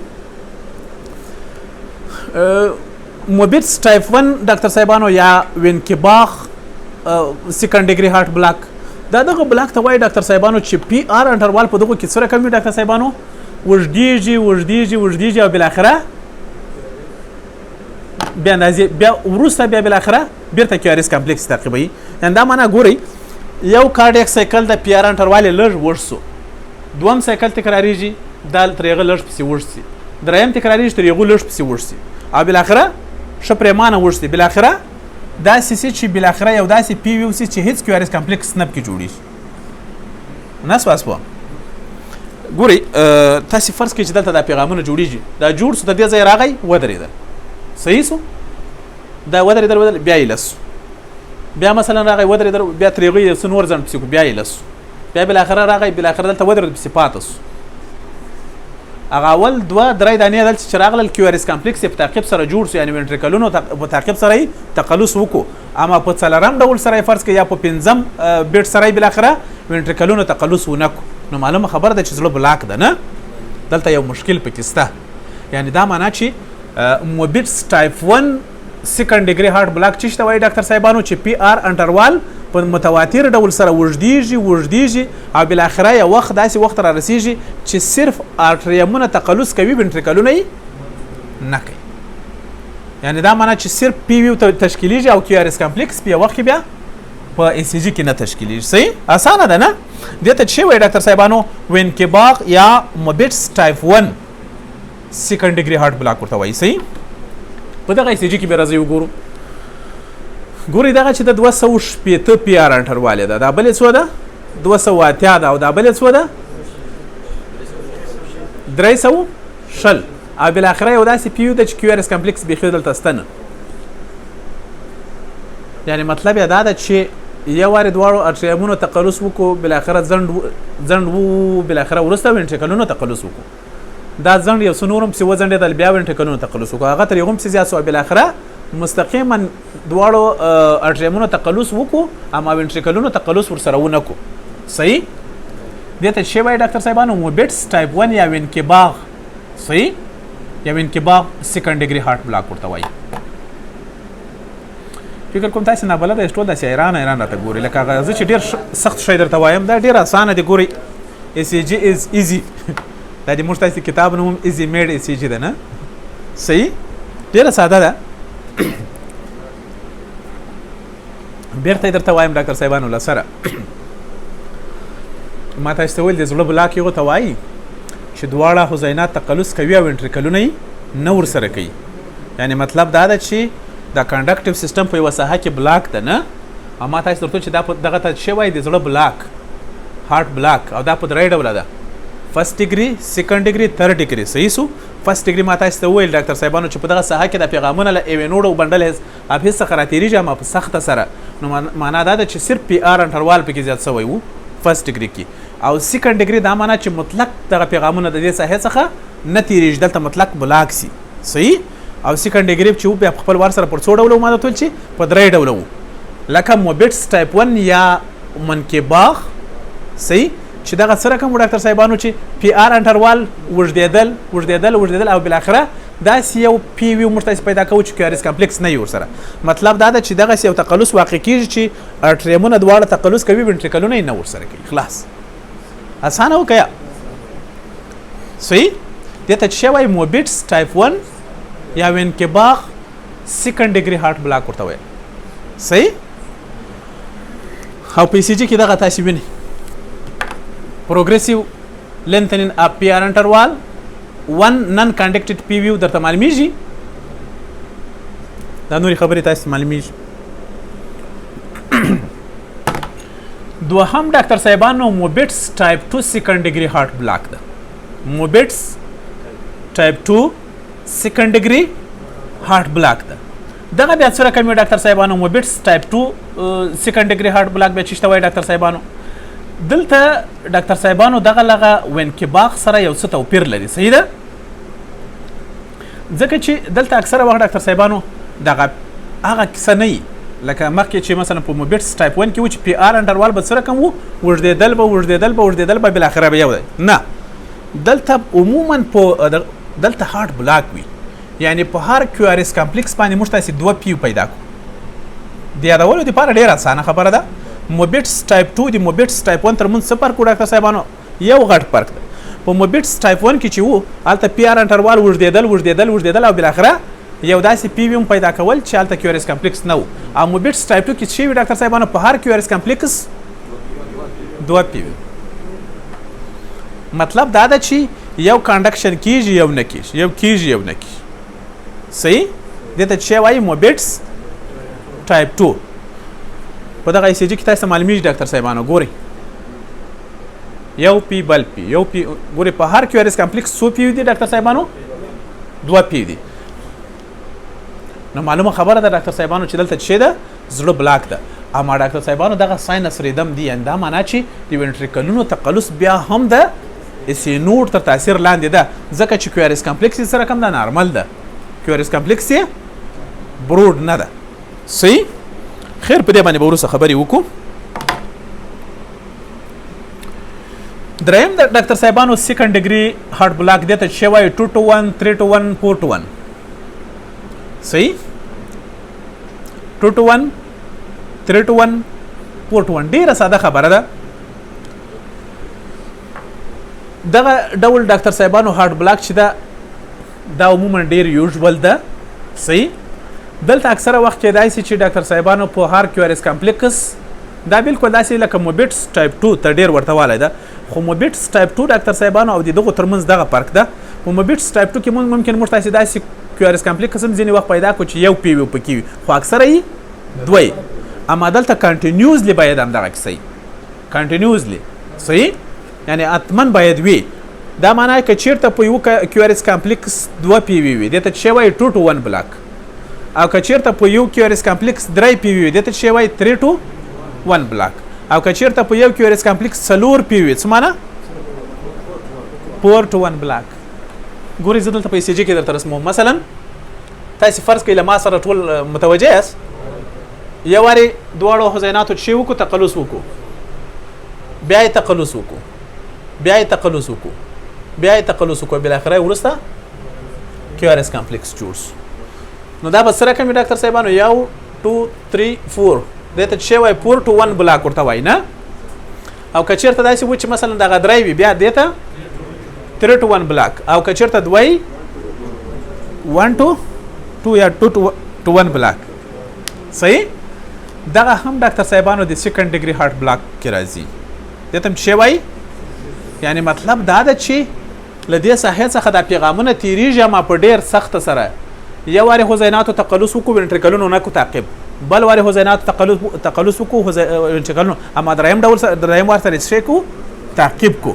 موبیس ټایپ 1 ډاکټر صاحبانو یا وینکیواغ سیکنډ ډیګري هارت بلاک، دا دغه بلاک ته وایي ډاکټر صاحبانو چې پی آر انټروال په دغه کې څه رقم وي ډاکټر صاحبانو؟ وژدیږي وژدیږي وژدیږي او بالاخره بیا اندازې بیا وروسته بیا بالاخره بیرته کیو آر ایس کمپلیکس تعقیبوي. یعنې دا معنا ګورئ، یو کارډیک سایکل د پی آر انټروال یې لږ وږ سو، دویم سایکل تکراریږي دا تر هغه لږ پسې وږ سي، دریم تکراریږي تر هغه لږ پسې وږ سي او بالاخره ښه پرېمانه وږ سي. بالاخره داسې سي چې بالاخره یو داسې پی وي وسي چې هیڅ کیو آر ایس کمپلیکس نه پکې جوړېږي. نه سوه سوه ګورئ، تاسې فرض کړئ چې دلته دا پیغامونه جوړېږي، دا جوړ سو، د دې ځای راغی ودرېدل. صحیح سو؟ دا ودرېدل بیا یې لس، بیا مثلا راغی ودرېدل، بیا ترې هغوی څه نور ځنډ پسې کړو، بیا یې لس، بیا بالاخره راغی، بالاخره دلته ودرېد پسې پاته سو. هغه اول 2-3 دانې دلته چې راغلل کیو آر ایس کمپلیکس یې په تعقیب سره جوړ سو، یعنې وینټریکلونو په تعقیب سره یې تقلص وکړو. اما په 4م ډول سره یې فرض کړئ یا په 5م بیټ سره یې بالاخره وینټریکلونو تقلص ونه کړو، نو معلومه خبره ده چې زړه بلاک ده. نه دلته یو مشکل پکې شته. یعنې دا معنا چې موبیټس ټایپ 1 سیکنډ ډیګري هارت بلاک چې شته وایي ډاکټر صاحبانو چې پی آر انټروال په متواتر ډول سره وژدیږي وژدیږي او بالاخره یو وخت داسې وخت را رسیږي چې صرف آرټریمونه تقلص کوي، وینټریکلونه یې نه کوي. یعنې دا معنا چې صرف پی وی تشکیلیږي او کیو آر ایس کمپلیکس په یو وخت کې بیا په ای سی جي کې نه تشکیلیږي. صحیح؟ اسانه ده نه؟ دې ته څه وایي ډاکټر صاحبانو؟ وینکیواغ یا موبیټس ټایپ 1 سیکنډ ډیګري هارت بلاک ورته وایي. صحیح؟ په دغه ای سی جي کې به راځي وګورو. ګورئ دغه چې د 280 پی آر انټروال ده، دا بل یې څو ده؟ 280 ده او دا بل یې څو ده؟ 320 او بالاخره یو داسې پی یو ده چې کیو آر ایس کمپلیکس بیخي دلته شته نه. یعنې مطلب یې دا ده چې یو وارې دواړو ارټریمونو تقلص وکړو، بالاخره ځنډ و، بالاخره وروسته وینټریکلونو تقلص وکړو. دا ځنډ یو څه نور هم پسې وځنډېدل، بیا وینټریکلونو تقلص وکړو، هغه تر هغه هم پسې زیات سو او بالاخره مستقیما دواړو ارټریمونو تقلص وکړو اما وینټریکلونو تقلص ورسره ونه کړو. صحیح؟ دې ته څه وایي ډاکټر صاحبانو؟ موبیټس ټایپ 1 یا وینکیواغ. صحیح؟ یا وینکیواغ سیکنډ ډیګري هارت بلاک ورته وایي. فکر کوم تاسې نابلده یاست، ټول داسې حیران راته ګوري، لکه هغه زه چې ډېر سخت شی درته وایم دا ډېر اسانه دی. ګورئ ای سی جي از ایزي، دا د موږ تاسې کتاب نوم ایزي میډ ای سی جي ده نه؟ صحیح؟ ډېره ساده ده. بیرته یې درته وایم ډاکټر صاحبانو له سره ما تاسو ته ویل د زړه بلاک یې ورته وایي چې دواړه حزینات تقلص کوي او وینټریکلونه یې نه ورسره کوي. یعنې مطلب دا ده چې دا کنډکټیو سیستم په یوه ساحه کې بلاک ده نه، اما تاسو درته چې دا دغه ته څه وایي د زړه بلاک هارت بلاک، او دا په 3 ډوله ده. فرست ډیګري سیکنډ ډیګري تھرډ ډیګري صحیح سو فرست ډیګري ما تاسو ته ویل ډاکټر صاحبانو چې په دغه ساحه کې د پیغامونه له ایونوډو بندل هیڅ افیس څخه راتېریږي اما په سخته سره نو معنا دا ده چې صرف پی آر انټروال پکې زیات شوی وو فرست ډیګري کې او سیکنډ ډیګري دا معنا چې مطلق دغه پیغامونه د دې ساحه څخه نه تېریږي دلته مطلق بلاک سي صحیح او سیکنډ ډیګري چې بیا خپل وار سره پر څو ډول ما ته چې په درې ډول وو لکه موبټس ټایپ 1 یا منکباغ صحیح چې دغه سره کوم ډاکټر صاحبانو چې پی آر انټروال وژدېدل او بل اخره دا یو پی وی مرتبط پیدا کوي چې کیارس کمپلیکس نه یو سره مطلب دا ده چې دغه یو تقلص واقع کیږي چې ارټریمونه دواړه تقلص کوي وینټریکلونه نه ور سره کوي خلاص اسانه وکیا صحیح دته چې وای موبټس ټایپ 1 یا وینکباغ سیکنډ ډیګري هارت بلاک ورته وای صحیح او پی سی جی کې دغه تاسو وینئ progressive lengthening of PR interval one non-conducted PVU درته معلومیږي دا نوري خبرې تاسو معلومیږي دوهم ډاکټر صاحبانو موبټس ټایپ 2 سیکنډ ډیګري هارت بلاک ده موبټس ټایپ 2 سیکنډ ډیګري هارت بلاک ده دغه بیا څه رقم ډاکټر صاحبانو موبټس ټایپ 2 سیکنډ ډیګري هارت بلاک به چشته وای ډاکټر صاحبانو دلته ډاکټر صاحبانو دغه لغه وینکباغ سره یو څه توپیر لري صحیح ده ځکه چې دلته اکثره وخت ډاکټر صاحبانو دغه هغه کیسه نه لکه مخکې چې مثلا په موبټس ټایپ 1 کې و چې پی آر انټروال به سره کوم وژدېدل به بل اخره به یو دی نه دلته عموما په دلته هارت بلاک وي یعنی په هر کیو آر اس کمپلیکس باندې موږ تاسو دوه پیو پیدا کو د یادولو لپاره ډیره اسانه خبره ده موبټس ټایپ 2 د موبټس ټایپ 1 ترمن څه فرق ډاکټر صاحبانو یو غټ فرق ده په موبټس ټایپ 1 کې چې وو الته پی آر انټروال وژدېدل او بل اخره یو داسې پی وی پیدا کول چې الته کیو آر اس کمپلیکس نه وو او موبټس ټایپ 2 کې چې وی ډاکټر صاحبانو په هر کیو آر اس کمپلیکس دوه پی وی مطلب دا ده چې یو کنډکشن کیږي یو نه کیږي صحیح دته چې وایي موبټس ټایپ 2 په دغه ECG کې تاسو معلومیږي ډاکټر صاحبانو ګوري یو پی بل پی ګوري په هر کیو آر اس کمپلیکس سو پی دی ډاکټر صاحبانو دوه پی دی نو معلومه خبره ده ډاکټر صاحبانو چې دلته چې ده زړه بلاک ده اما ډاکټر صاحبانو دغه ساينس ریدم دی دا معنا چې د وینټریکلونو تقلص بیا هم ده اسی نوټ تر تاثیر لاندې ده ځکه چې کیو آر اس کمپلیکس سره کم ده نارمل ده کیو آر اس کمپلیکس برود نه ده صحیح خیر په دې باندې به وروسته خبرې وکړو دریم د ډاکټر صاحبانو سیکنډ ډیګري هارت بلاک دی ته چې وایي 2 to 1 3 to 1 4 to 1 صحیح 2 to 1 3 to 1 4 to 1 ډیره ساده خبره ده دغه ډول ډاکټر صاحبانو هارت بلاک چې دا عموما ډیر یوزول ده صحیح دلته اکثره وخت کې داسې چې ډاکټر صاحبانو په هر کیو آر اس کمپلیکس دا بالکل داسې لکه موبټس ټایپ 2 ته ډیر ورته والی ده خو موبټس ټایپ 2 ډاکټر صاحبانو او دغه ترمنځ دغه فرق ده په موبټس ټایپ 2 کې ممکن موږ تاسو داسې کیو آر اس کمپلیکس هم ځینې وخت پیدا کو چې یو پی وی پکې وي خو اکثره یې دوی اما دلته کنټینیوسلی باید هم دغه صحیح کنټینیوسلی صحیح یعنی اتمن باید وي دا معنی چې چیرته په یو کیو آر اس کمپلیکس دوه پی وی وي دته چې وایي 2 to 1 بلاک او که چیرته په یو کیو آر اس کمپلیکس 3 پی وی دته چې وایي 3 to 1 بلاک او که چیرته په یو کیو آر اس کمپلیکس 4 پی وی څه معنی 4 to 1 بلاک ګوري زه دلته په ECG کې درته رسموم مثلا تاسو فرض کړئ ما سره ټول متوجه یاست یو واري دواړو حزیناتو چې وکړو تقلص وکړو بیا یې تقلص وکړو بل اخره ورسته کیو آر اس کمپلیکس جوړ نو دا به سره کوم ډاکټر صاحبانو یو 2 3 4 دته چې وای 4 to 1 بلاک ورته وای نه او که چیرته داسې و چې مثلا دغه درای وي بیا دته 3 to 1 بلاک او که چیرته دوی 1 to 2 یا 2 to 1 بلاک صحیح دغه هم ډاکټر صاحبانو د سیکنډ ډیګري هارت بلاک کې راځي دته چې وای یعنی مطلب دا ده چې لدې ساحه څخه د پیغامونه تیریږي ما په ډیر سخت سره یو واري حزیناتو تقلص وکړو وینټریکلونو نه کو تعقیب بل واري حزیناتو تقلص وکړو وینټریکلونو اما دریم ډول دریم وار سره شي کو تعقیب کو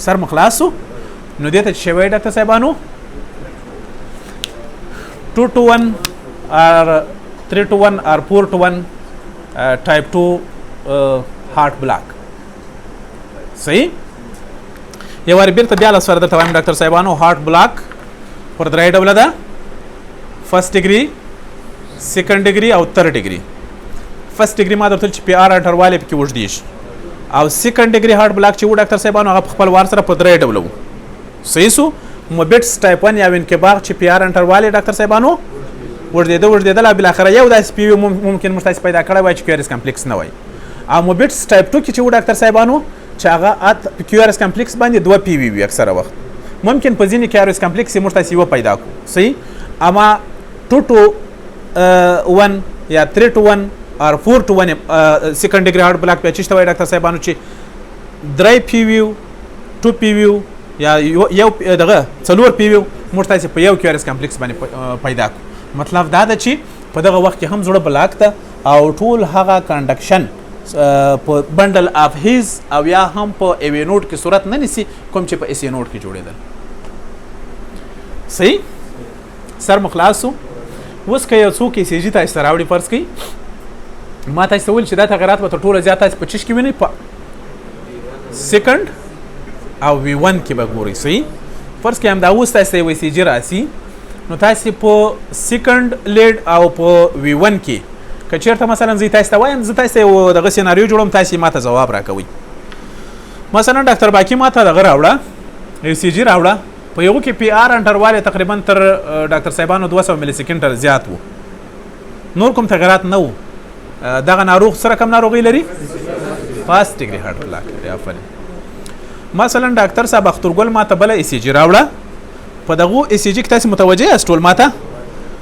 سر مخلاصو نو دې ته چې وایي ډاکټر صاحبانو 2 to 1 or 3 to 1 or 4 to 1 type 2 heart block. صحیح یو وار بیرته بیا لسواره درته وایم ډاکټر صاحبانو هارت بلاک پر درې ډوله ده فرست ډیګري سیکنډ ډیګري او تھرډ ډیګري فرست ډیګري ما درته چې پی آر انټرواله پکې وژدي شي او سیکنډ ډیګري هارت بلاک چې و ډاکټر صاحبانو هغه خپل وار سره په درې ډوله وو صحیح سو موبټس ټایپ 1 یا انقباض چې پی آر انټرواله ډاکټر صاحبانو وژدېدل بل اخره یو داس پی ممکن مشتاس پیدا کړی وای چې کیورس کمپلیکس نه وای او موبټس ټایپ 2 کې چې و ډاکټر صاحبانو چې هغه ات کیورس کمپلیکس باندې 2 پی وی وي اکثره وخت ممکن په ځینې کیورس کمپلیکس موږ تاسو یو پیدا کو صحیح اما 2 to 1 یا 3 to 1 or 4 to 1 سیکنډ ډیګري هارت بلاک په چشته وای ډاکټر صاحبانو چې 3 پی وی 2 پی وی یا یو دغه څلور پی وی موږ تاسو په یو کیورس کمپلیکس باندې پیدا کو مطلب دا ده چې په دغه وخت کې هم زړه بلاک ته او ټول هغه کنډکشن په بندل اف هیز او یا هم په ایوی نوټ کې صورت نه نیسي کوم چې په ایسی نوټ کې جوړېدل صحیح سر مخلاصو اوس که یو څوک ای سی جي تاسو ته راوړي فرض کړئ ما تاسو ته ویل چې دا تغیرات به تر ټوله زیات تاسو په چش کې وینئ په سیکنډ او وی 1 کې به ګورئ صحیح فرض کړئ همدا اوس تاسو ته یو ای سی جي راسي نو تاسو په سیکنډ لیډ او په وی 1 کې که چیرته مثلا زه تاسو ته وایم زه تاسو یو دغه سیناریو جوړوم تاسو ماته ځواب راکوئ مثلا ډاکټر باقي ماته دغه راوړه ای سی جي راوړه په یو کې پی آر انټرواله تقریبا تر ډاکټر صاحبانو 200 ملي سیکنډ زیات وو نور کوم تغیرات نه وو دغه ناروغ سره کوم ناروغي لري فاست ډیګري هارت بلاک لري افل مثلا ډاکټر صاحب اخترګل ماته بل ای سی جي راوړه په دغه ای سی جي کې تاسو متوجه یاست ټول ماته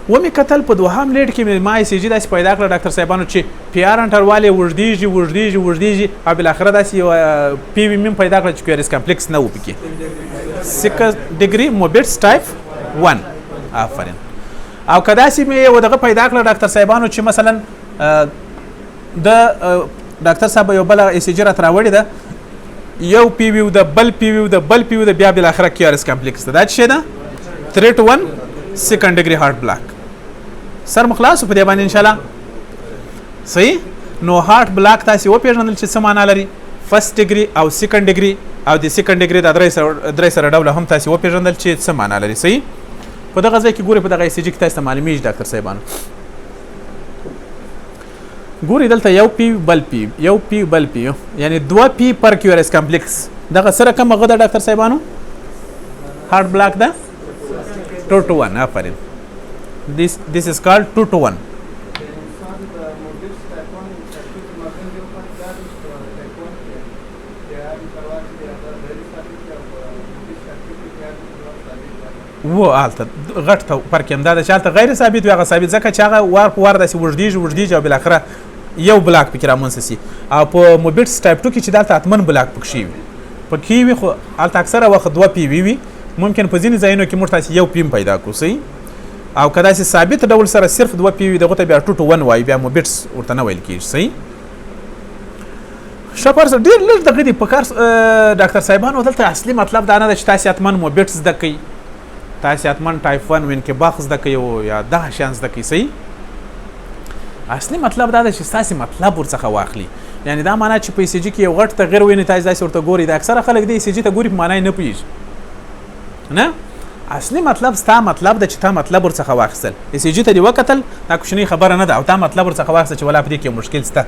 و می قتل په دوهم لیډ کې ما ای سی جي داسې پیدا کړ ډاکټر صاحبانو چې پی آر انټرواله وژديږي او بل اخره داسې پی وی مم پیدا کړ چې کیورس کمپلیکس نه و پکې سیکنډ ډیګري موبټس ټایپ 1 آفرین او کداسې می یو دغه پیدا کړ ډاکټر صاحبانو چې مثلا د ډاکټر صاحب یو بل ای سی جي را تراوړی ده یو پی وی د بل پی وی د بل پی وی د بیا بل اخره کیورس کمپلیکس دا څه ده 3 to 1 سیکنډ ډیګري هارت بلاک سر مخلاص په دې باندې ان شاء الله صحیح نو هارت بلاک تاسو و پیژندل چې څه معنا لري فرست ډیګري او سیکنډ ډیګري او د سیکنډ ډیګري د درې سره ډول هم تاسو و پیژندل چې څه معنا لري صحیح په دغه ځای کې ګوري په دغه ای سی جي کې تاسو معلومیږي ډاکټر صاحبانو ګوري دلته یو پی بل پی یو پی بل پی یعنی 2 پی پر کیورس کمپلیکس دغه سره کوم غوډه ډاکټر صاحبانو هارت بلاک ده 2 to 1 آفرین this is called 2 to 1 و آلته غټ ته پرکم دا چې آلته غیر ثابت وي هغه ثابت ځکه چې هغه وار په وار داسې وژديږي او بل اخره یو بلاک پکې رامنځته سي او په موبټس ټایپ 2 کې چې دلته اتمن بلاک پکې وي پکې وي خو آلته اکثره وخت 2 پی وي ممکن په ځینې ځایونو کې موږ تاسو یو پیم پیدا کو صحیح او کدا چې ثابت ډول سره صرف 2 پی وي دغه ته بیا 2 to 1 وای بیا موبټس ورته نه ویل کیږي صحیح شپارس ډیر لږ دغه دی په کار ډاکټر صاحبانو دلته اصلي مطلب دا نه ده چې تاسو اتمن موبټس د کوي تاسو اتمن ټایپ 1 وین کې باخذ د کوي یا د شانس د کوي صحیح اصلي مطلب دا ده چې تاسو مطلب ورڅخه واخلي یعنی دا معنی چې په ای سی جي کې یو غټ تغیر ویني تاسو داسې ورته ګوري د اکثره خلک د ای سی جي ته ګوري په معنی نه پیږي نه اصلي مطلب ستا مطلب د چې تا مطلب ورڅخه واخیستل ای سی جي ته دی وکتل دا کوشنی خبره نه ده او تا مطلب ورڅخه واخیستل چې ولا پدې کې مشکل سته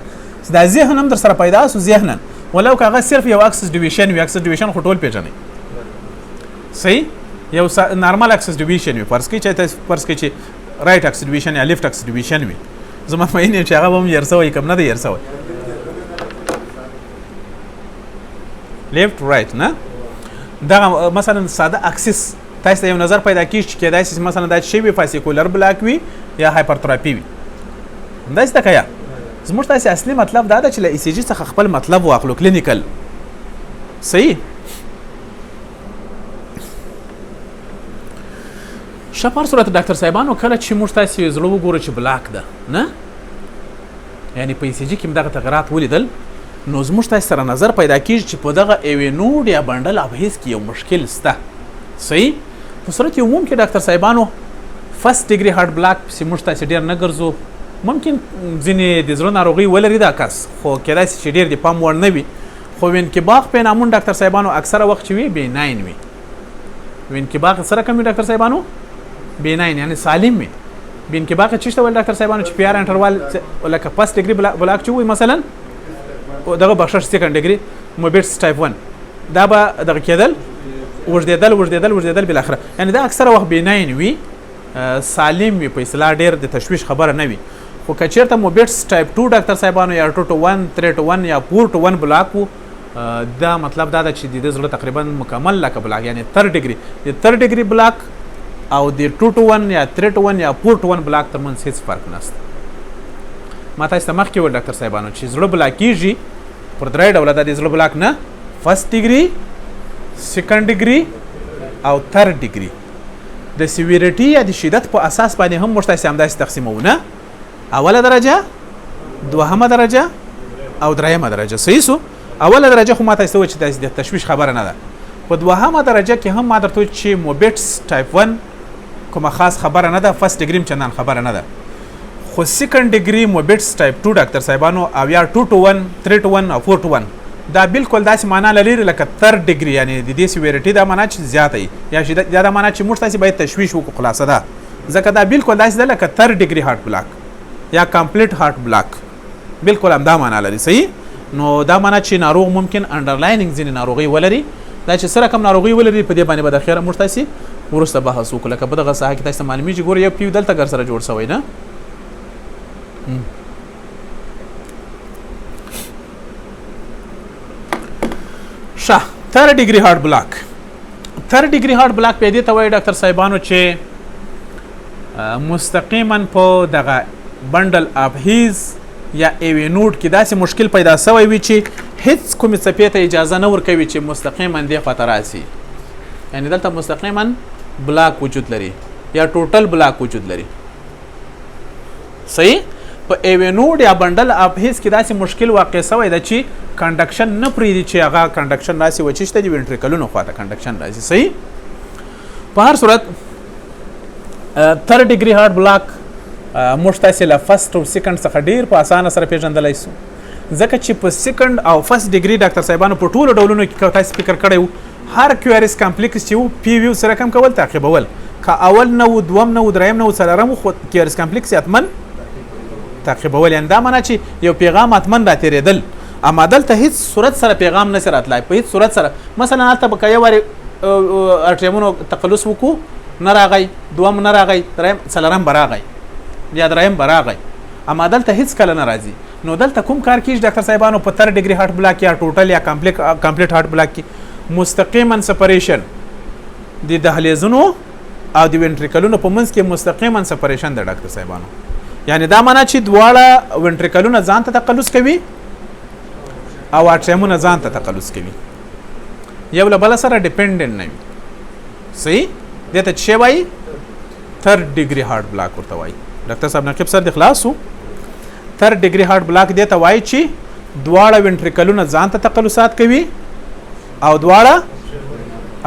دا ذهن هم در سره پیدا سو ذهنن ولو کاغه صرف یو اکسس ډیویژن وی اکسس ډیویژن خو ټول پیژنې صحیح یو نارمل اکسس ډیویژن وی فرض کې چې تاسو فرض کې چې رائټ اکسس ډیویژن یا لیفت اکسس ډیویژن وی زما مې نه چې هغه هم يرسوي کم نه دی يرسوي لیفت رائټ نه دا مثلا ساده اکسس تاسو یو نظر پیدا کیږي چې کېدای شي مثلا دا شی وی فاسیکولر بلاک وی یا هایپرټروفي وی دا څه کیا زموږ تاسو اصلي مطلب دا ده چې ل ای سی جی څخه خپل مطلب واخلو کلینیکل صحیح شپار صورت ډاکټر صاحبانو کله چې موږ تاسو زړه وګورو چې بلاک ده نه یعنی په ای سی جی کې دغه تغیرات ولیدل نو زموږ تاسو سره نظر پیدا کیږي چې په دغه ایوینوډ یا بندل اف هیز کې یو مشکل شته. صحیح. په صورت عموم کې ډاکټر صاحبانو فرست ډیګري هارت بلاک چې موږ تاسو ډیر نه ګرځو، ممکن ځینې د زړه ناروغي ولري دا کس، خو کېدای شي چې ډیر د پام وړ نه وي. خو وینکباغ پینامون ډاکټر صاحبانو اکثره وخت چې وي بیناین وي. وینکباغ سره کوم ډاکټر صاحبانو بیناین یعنی سالم وي. وینکباغ چې څه ول ډاکټر صاحبانو چې پی آر انټروال لکه فرست ډیګري بلاک چې وي مثلا دغه بخښش سیکنډ ډیګري موبیټس ټایپ 1 دا به دغه کېدل وژدېدل بل اخره، یعنی دا اکثره وخت بیناین وي، سالم وي، په اصطلاح ډیر د تشویش خبره نه وي. خو که چېرته موبیټس ټایپ 2 ډاکټر صاحبانو یا 2 to 1 3 to 1 یا 4 to 1 بلاک وو، دا مطلب دا ده چې د زړه تقریبا مکمل لکه بلاک یعنی تر ډیګري د تر ډیګري بلاک او د 2 to 1 یا 3 to 1 یا 4 to 1 بلاک ترمنځ هیڅ فرق نشته. ما تاسو ته مخکې وویل ډاکټر صاحبانو چې زړه بلاکېږي پر درې ډوله ده د زړه بلاک نه، فرست ډیګري، سیکنډ ډیګري او تھرډ ډیګري. د سیویریټي یا د شدت په اساس باندې هم موږ تاسو همداسې تقسیموو نه، اوله درجه، دوهمه درجه او دریمه درجه. صحیح سو. اوله درجه خو ما تاسو ته چې د تشویش خبره نه ده. په دوهمه درجه کې هم ما درته چې موبیټس ټایپ 1 کومه خاص خبره نه ده، فرست ډیګري چندان خبره نه ده. خو سیکنډ ډیګري موبیټس ټایپ 2 ډاکټر صاحبانو او یا 2 to 1 3 to 1 او 4 to 1 دا بالکل داسې معنا لري لکه تھرډ ډیګري، یعنی د دې سیویریټي دا معنا چې زیاته وي یا شدت دا معنا چې موږ تاسو باید تشویش وکړو. خلاصه ده ځکه دا بالکل داسې ده لکه تھرډ ډیګري هارت بلاک یا کمپلیټ هارت بلاک، بالکل هم دا معنا لري. صحیح. نو دا معنا چې ناروغ ممکن انډرلایننګ ځینې ناروغي ولري، دا چې سره کوم ناروغي ولري په دې باندې به د خیره موږ تاسو ورسته بحث وکړو. لکه په دغه ساحه کې تاسو معلومیږي ګور یو پیو دلته ګر سره جوړ شوی نه. ښه. تھرډ ډیګري هارت بلاک. تھرډ ډیګري هارت بلاک په دې ته وایي ډاکټر صاحبانو چې مستقیما په دغه بندل اف هیز یا ایوینوډ کې داسې مشکل پیدا شوی وي چې هیڅ کومې څپې ته اجازه نه ورکوي چې مستقیما دې خواته راسي، یعنی دلته مستقیما بلاک وجود لري یا ټوټل بلاک وجود لري. صحیح. په ایوینوډ یا بندل اف هیز کې داسې مشکل واقع شوی ده چې کنډکشن نه پرېږدي چې هغه کنډکشن راسي و چې شته د وینټریکلونو خواته کنډکشن راسي. صحیح. په هر صورت تھرډ ډیګري هارت بلاک موږ تاسو له فرست او سیکنډ څخه ډیر په اسانه سره پیژندلی شو، ځکه چې په سیکنډ او فرست ډیګري ډاکټر صاحبانو په ټولو ډولونو کې تاسو فکر کړی وو هر کیوریس کمپلیکس چې وو پی ویو سره کم کول تعقیبول، که اول نه و دوم نه و دریم نه و څلورم خو کیوریس کمپلیکس حتما تعقیبول، یعنی دا معنی چې یو پیغام حتما را تیرېدل. اما دلته هیڅ صورت سره پیغام نه سره راتلی، په هیڅ صورت سره مثلا هلته به که یو وارې اټریمونو تقلص وکړو نه راغی، دوم نه راغی، دریم څلورم به راغی یا دریم به راغی، اما دلته هیڅ کله نه راځي. نو دلته کوم کار کیږي ډاکټر صاحبانو په تھرډ ډیګري هارت بلاک یا ټوټل یا کمپلیټ هارت بلاک کې مستقیما سپریشن د دهلیزونو او د وینټریکلونو په منځ کې مستقیما سپریشن د ډاکټر صاحبانو، یعنی دا معنا چې دواړه وینټریکلونه ځان ته تقلص کوي او اټریمونه ځان ته تقلص کوي، یو له بل سره ډیپندنت نه وي. صحیح. دې ته چې وایي تھرډ ډیګري هارت بلاک ورته وایي. ډاکټر صاحب نقیب سر د خلاصو تھرډ ډیګري هارت بلاک دې ته وایي چې دواړه وینټریکلونه ځان ته تقلصات کوي او دواړه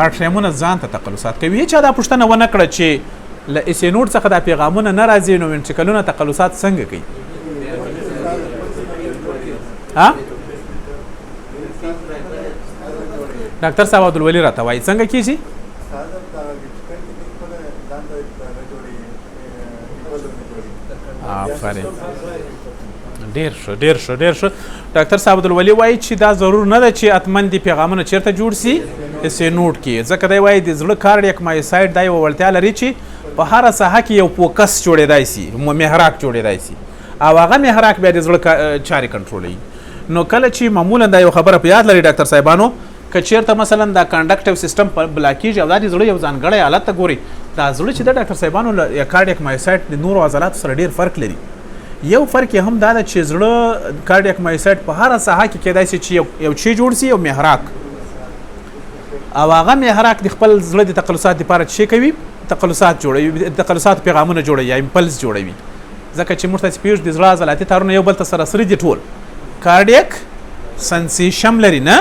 اټریمونه ځان ته تقلصات کوي. چا دا پوښتنه ونه کړه چې له ایسینوډ څخه دا پیغامونه نه راځي نو وینټریکلونه تقلصات څنګه کوي؟ ها ډاکټر صاحب عبدالولي راته وایي څنګه کیږي؟ آفرین. ډیر ښه ډیر ښه ډیر ښه. ډاکټر صاحب عبدالولي وایي چې دا ضرور نه ده چې حتما دې پیغامونه چیرته جوړ سي ایسینوډ کې، ځکه دی وایي د زړه کارډیک مایوسایډ دا یوه وړتیا لري چې په هره ساحه کې یو فوکس جوړېدای سي، محراک جوړېدای سي او هغه محراک بیا د زړه چارې کنټرولوي. نو کله چې معمولا دا یو خبره په یاد لري ډاکټر صاحبانو که چیرته مثلا دا کنډکټیو سیستم بلاکیږي او دا د زړه یو ځانګړی حالت ته ګوري، دا زړه چې د ډاکټر صاحبانو له کارډیک مایوسایډ د نورو عضلاتو سره ډېر فرق لري. یو فرق یې هم دا ده چې زړه کارډیک مایوسایډ په هره ساحه کې کیدای شي چې یو شی جوړ سي، یو محراک، او هغه محراک د خپل زړه د تقلصات لپاره څه کوي؟ تقلصات جوړوي، د تقلصات پیغامونه جوړوي یا امپلس جوړوي، ځکه چې موږ تاسو پیژنو د زړه عضلاتي تارونه یو بل ته سره سره دي ټول کارډیک سنسیشن لري نه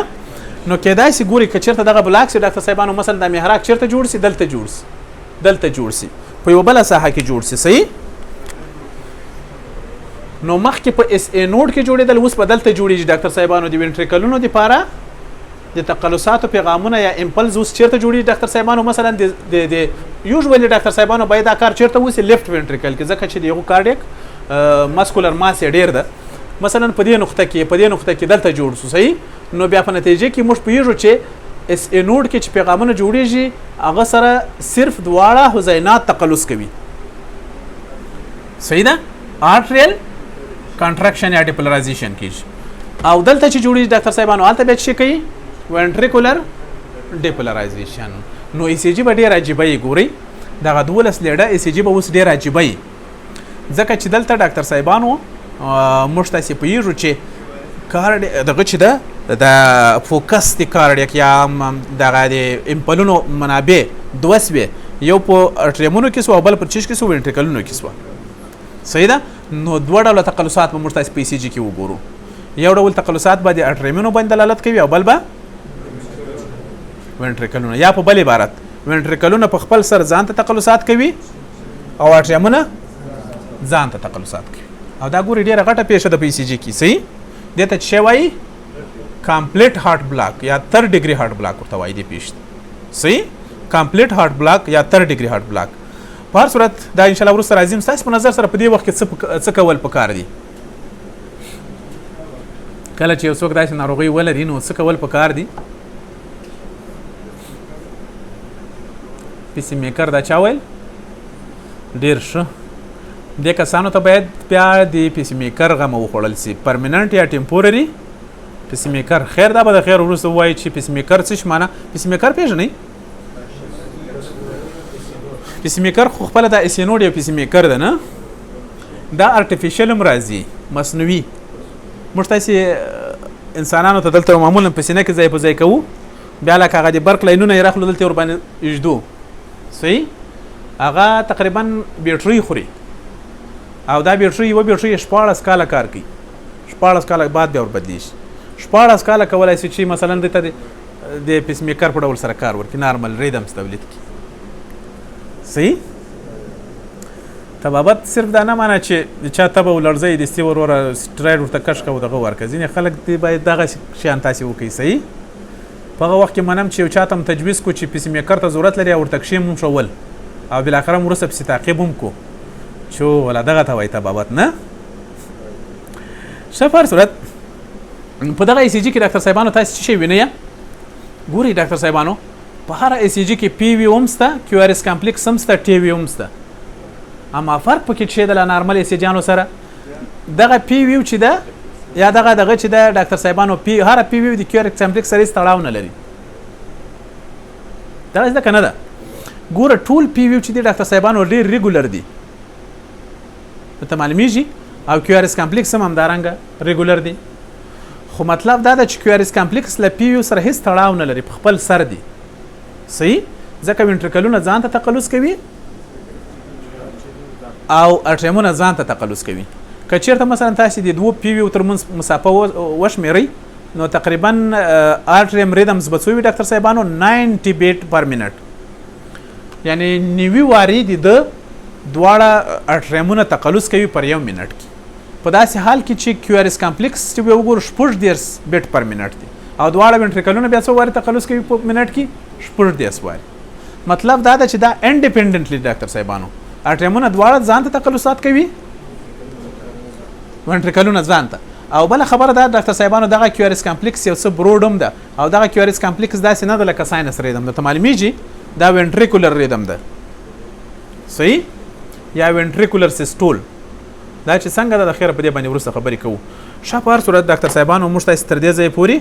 نو کېدای شي ګوري که چېرته دغه بلاک سي ډاکټر صاحبانو مثلا د محراق چېرته جوړ سي دلته جوړ سي دلته جوړ سي په یوه بله ساحه کې جوړ سي صحیح نو مخکې په اس ای نوډ کې جوړېدل اوس په دلته جوړېږي ډاکټر صاحبانو د وینټریکلونو دپاره د تقلصاتو پیغامونه یا امپلز اوس چېرته جوړېږي ډاکټر صاحبانو مثلا د یوزولي ډاکټر صاحبانو باید دا کار چېرته وسي لیفټ وینټریکل کې ځکه چې د یغو کارډیک مسکولر ماس یې ډېر ده مثلا په دې نقطه کې دلته جوړ سو صحیح نو بیا په نتیجه کې موږ پوهېږو چې اس ای نوډ کې چې پیغامونه جوړېږي هغه سره صرف دواړه حزینات تقلص کوي صحیح ده آرټریل کنټراکشن یا ډیپولرایزیشن کیږي او دلته چې جوړېږي ډاکټر صاحبانو هلته بیا څه کوي وینټریکولر ډیپولرایزیشن نو ای سی جي به ډېر عجیبه یې ګورئ دغه 12 لیډه ای سی جي به اوس ډېر عجیبه یي ځکه چې دلته ډاکټر صاحبانو موږ تاسې پوهېږو چې دغه چې ده د فوکس د کارډیک یا دغه د امپلونو منابع دوه سوې یو په اټریمونو کې سو او بل په چیش کې سو وینټریکلونو کې سو صحیح ده نو دوه ډوله تقلصات به موږ تاسې په ای سی جي کې وګورو یو ډول تقلصات به د اټریمونو باندې دلالت کوي او بل به وینټریکلونه یا په بل عبارت وینټریکلونه په خپل سر ځان ته تقلصات کوي او اټریمونه ځان ته تقلصات کوي او دا ګوري ډېره غټه پیښه ده په ای سی جي کې صحیح دې ته څه وایي کمپلیټ هارت بلاک یا 3rd ډیګري هارت بلاک ورته وایي دې پیښې صحیح کمپلیټ هارت بلاک یا 3rd ډیګري هارت بلاک په هر صورت دا ان شاء الله وروسته راځي ستاسو په نظر سره په دې وخت کې څه کول پکار دي کله چې یو څوک داسې ناروغي ولري نو څه کول پکار دي پیسي میکر دا چا ویل ډېر ښه دې کسانو ته باید بیا د پیسي میکر غم وخوړل سي پرمننټ یا ټیمپورري پیسي میکر خیر دا به د خیر وروسته ووایي چې پیسي میکر څه شي معنی پیسي میکر پېژنئ پیسي میکر خو خپله دا اسینوډ یو پیسي میکر ده نه دا ارټیفیشل هم راځي مصنوعي موږ تاسې انسانانو ته دلته معمولا په سینه کې ځای په ځای کوو بیا لکه هغه د برق لاینونه یې راخلو دلته ورباندې ایږدو صحیح هغه تقریبا بیټرۍ خوري او دا بیټرۍ یوه بیټرۍ 14 کاله کار کوي 14 کاله بعد بیا وربدلیږي 14 کاله کولی شي چې مثلا دلته د پیس میکر په ډول سره کار وکړي نارمل ریدمز تولید کړي صحیح طبابت صرف دا نه معنی چې چا تبه ولړزئ دستي وروره سټراید ورته کش کوو دغه ورکړه ځینې خلک دې باید دغه شیان تاسې وکړئ صحیح په هغه وخت کې منم چې یو چا ته هم تجویز کو چې پیس میکر ته ضرورت لري او ورته کښې هم شول او بالاخره هم وروسته پسې تعقیب هم کو چې ولا دغه ته وایي طبابت نه ښه په هر صورت په دغه ای سی جي کې ډاکټر صاحبانو تاسې څه شی وینئ ګورئ ډاکټر صاحبانو په هره ای سی جي کې پی وي هم شته کیو آر اس کمپلیکس هم شته ټي وي هم شته اما فرق پکې څه دی له نارمل ای سی جیانو سره دغه پی ویو چې ده یا دغه چې ده ډاکټر صاحبانو هره پی ویو د کیو آر اس کمپلیکس سره هېڅ تړاو نه لري دغه زده که نه ده ګوره ټول پی ویو چې دي ډاکټر صاحبانو ډېر ریګولر دي ته معلومیږي او کیو آر اس کمپلیکس هم همدارنګه ریګولر دي خو مطلب دا ده چې کیو آر اس کمپلیکس له پی ویو سره هېڅ تړاو نه لري په خپل سر دي صحیح ځکه وینټریکلونه ځان ته تقلص کوي او اټریمونه ځان ته تقلص کوي که چېرته مثلا تاسې د دوو پی ویو ترمنځ مسافه وشمېرئ نو تقریبا اټریم ریدمز به څو وي ډاکټر صاحبانو 90 بیټ پر منټ یعنی 90 وارې د ده دواړه اټریمونه تقلص کوي پر یو منټ کې په داسې حال کې چې کیو آر اس کمپلیکس چې به وګورو 14 بیټ پر منټ دي او دواړه وینټریکلونه بیا څو وارې تقلص کوي په منټ کې 14 وارې مطلب دا ده چې دا انډیپینډنټلی ډاکټر صاحبانو اټریمونه دواړه ځان ته تقلصات کوي وینټریکلونه ځان ته او بله خبره ده ډاکټر صاحبانو دغه کیو آر اس کمپلیکس یو څه برود هم ده او دغه کیو آر اس کمپلیکس داسې نه ده لکه ساینس ریدم ده ته معلومیږي دا وینټریکولر ریدم ده صحیح یا وینټریکولر سیسټول دا چې څنګه ده د خیره په دې باندې وروسته خبرې کوو ښه په هر صورت ډاکټر صاحبانو موږ تاسې تر دې ځایه پورې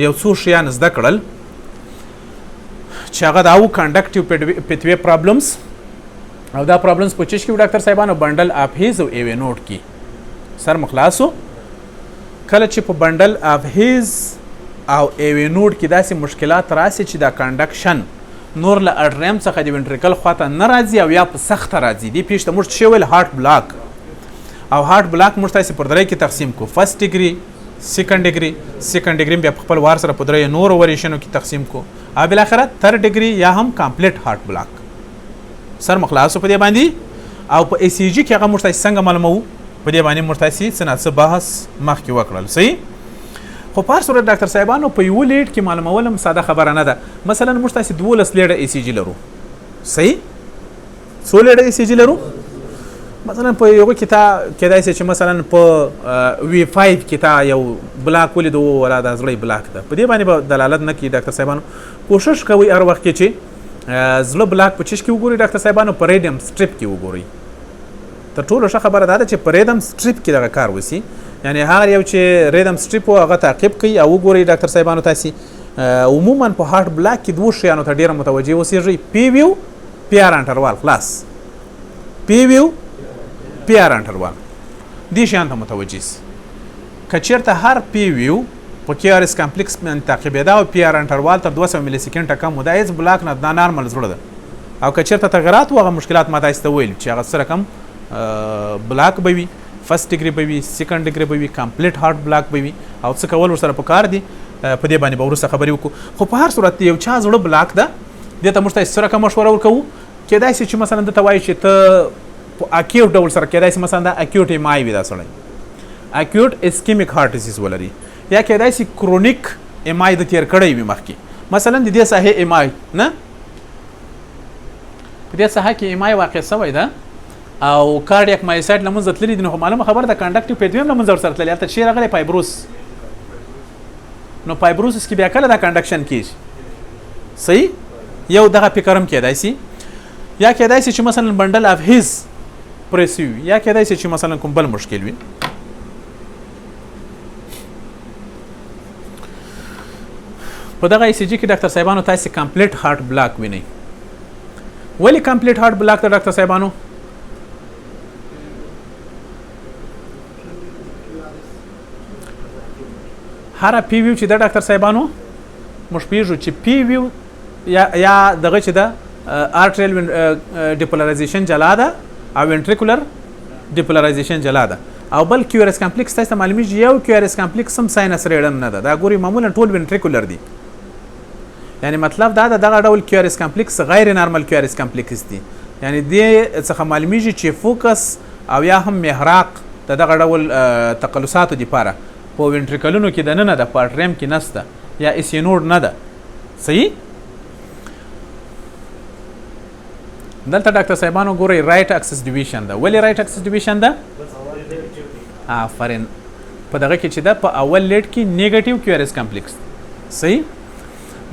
یو څو شیان زده کړل چې هغه دا و کنډکټیو پیتوی پرابلمز او دا پرابلمز په چیش کې ډاکټر صاحبانو بنډل اف هیز او ایوی نوټ کې سر مخلاصو کله چې په بنډل اف هیز او ایوی نوټ کې داسې مشکلات راسي چې دا کنډکشن نور له اډریم څخه د وینټریکل خواته نه راځي او یا په سخته راځي دې پیښ ته موږ څه ویل هارت بلاک او هارت بلاک موږ تاسې پر درې کې تقسیم کو 1st ډیګري سیکنډ ډیګري بیا په خپل وار سره په درې نورو وریشنو کې تقسیم کو او بالاخره تھرډ ډیګري یا هم کمپلیټ هارت بلاک سر مخلاصو په دې باندې او په ای سی جی کې هغه موږ تاسو څنګه معلومو په دې باندې موږ تاسو څه بحث مخکې وکړل صحیح خو په هر صورت ډاکټر صاحبانو په یو لیډ کې معلومول هم ساده خبره نه ده مثلا موږ تاسو 12 لیډه ای سی جی لرو صحیح څو لیډه ای سی جی لرو مثلا په یو کې تا کېدای شي چې مثلا په وی 5 کې تا یو بلاک ولیدو ولا د زړی بلاک ده په دې باندې به دلالت نه کوي ډاکټر صاحبانو کوشش کوي هر وخت کې چې زړه بلاک په چش کې وګوري ډاکټر صاحبانو په ریډیم سټریپ کې وګوري تر ټولو ښه خبره ده چې په ریډیم سټریپ کې دغه کار وسی یعنی هغه یو چې ریډیم سټریپ هغه تعقیب کوي او وګوري ډاکټر صاحبانو تاسو عموما په هارت بلاک کې دوه شیانو ته ډیره متوجه اوسئ پی ویو پی آر انټروال خلاص پی ویو پی آر انټروال دې شیان ته متوجه سي که چېرته هر پی ویو په کیو آر اس کمپلیکس باندې تعقیبېده او پی آر انټروال تر 200 ملي سیکنډه کم و دا هېڅ بلاک نه دا نارمل زړه ده او که چېرته تغیرات و هغه مشکلات ما تاسو ته ویل چې هغه سره کم بلاک به وي فرست ډیګري به وي سیکنډ ډیګري به وي کمپلیټ هارت بلاک به وي او څه کول ورسره پکار دي په دې باندې به وروسته خبرې وکړو خو په هر صورت یو چا زړه بلاک ده دې ته موږ تاسو سره کوم مشوره ورکوو کېدای شي چې مثلا دته وایي چې ته په اکیوټ ډول سره کېدای شي مثلا دا اکیوټ ایم آی وي دا سړی اکیوټ اسکیمیک هارت ډیزیز ولري یا کېدای شي کرونیک ایم آی د تیر کړی وي مخکې مثلا د دې ساحې ایم آی نه په دې ساحه کې ایم آی واقع شوی ده او کارډیاک مایوسایټ لمونځ تللی دي نو معلومه خبره ده کنډکټیو پیډویم لمونځ ورسره تللی هلته چې راغلی فایبروس نو فایبروسس کې بیا کله دا کنډکشن کېږي صحیح یو دغه فکر هم کېدای شي یا کېدای شي چې مثلا بنډل اف هیز پریسیو یا کېدای شي چې مثلا کوم بل مشکل وي په دغه ای سی جی کې ډاکټر صاحبانو تاسو کمپلیټ هارت بلاک وینئ ولې کمپلیټ هارت بلاک ته ډاکټر صاحبانو هر پی ویو چې د ډاکټر صاحبانو موږ پیژو چې پی ویو یا دغه چې د آرټریل ډیپولرایزیشن جلا ده او وینټریکولر ډیپولرایزیشن جلا ده او بل کیو آر اس کمپلیکس تاسو معلومیږي یو کیو آر اس کمپلیکس هم ساینس ریډم نه ده دا ګوري معمولا ټول وینټریکولر دي یعنی مطلب دا دغه ډول کیو آر اس کمپلیکس غیر نارمل کیو آر اس کمپلیکس دي یعنی دې څخه معلومیږي چې فوکس او یا هم محراق دغه ډول تقلصاتو لپاره په وینټریکلونو کې د نه ده په اټریم کې نسته یا اسینوډ نه ده صحیح دلته ډاکټر صاحبانو ګورئ رایټ اکسس ډیویژن ده ولې رایټ اکسس ډیویژن ده آفرین په دغه کې چې ده په اول لیډ کې نیگیټیو کیو آر اس کمپلیکس صحیح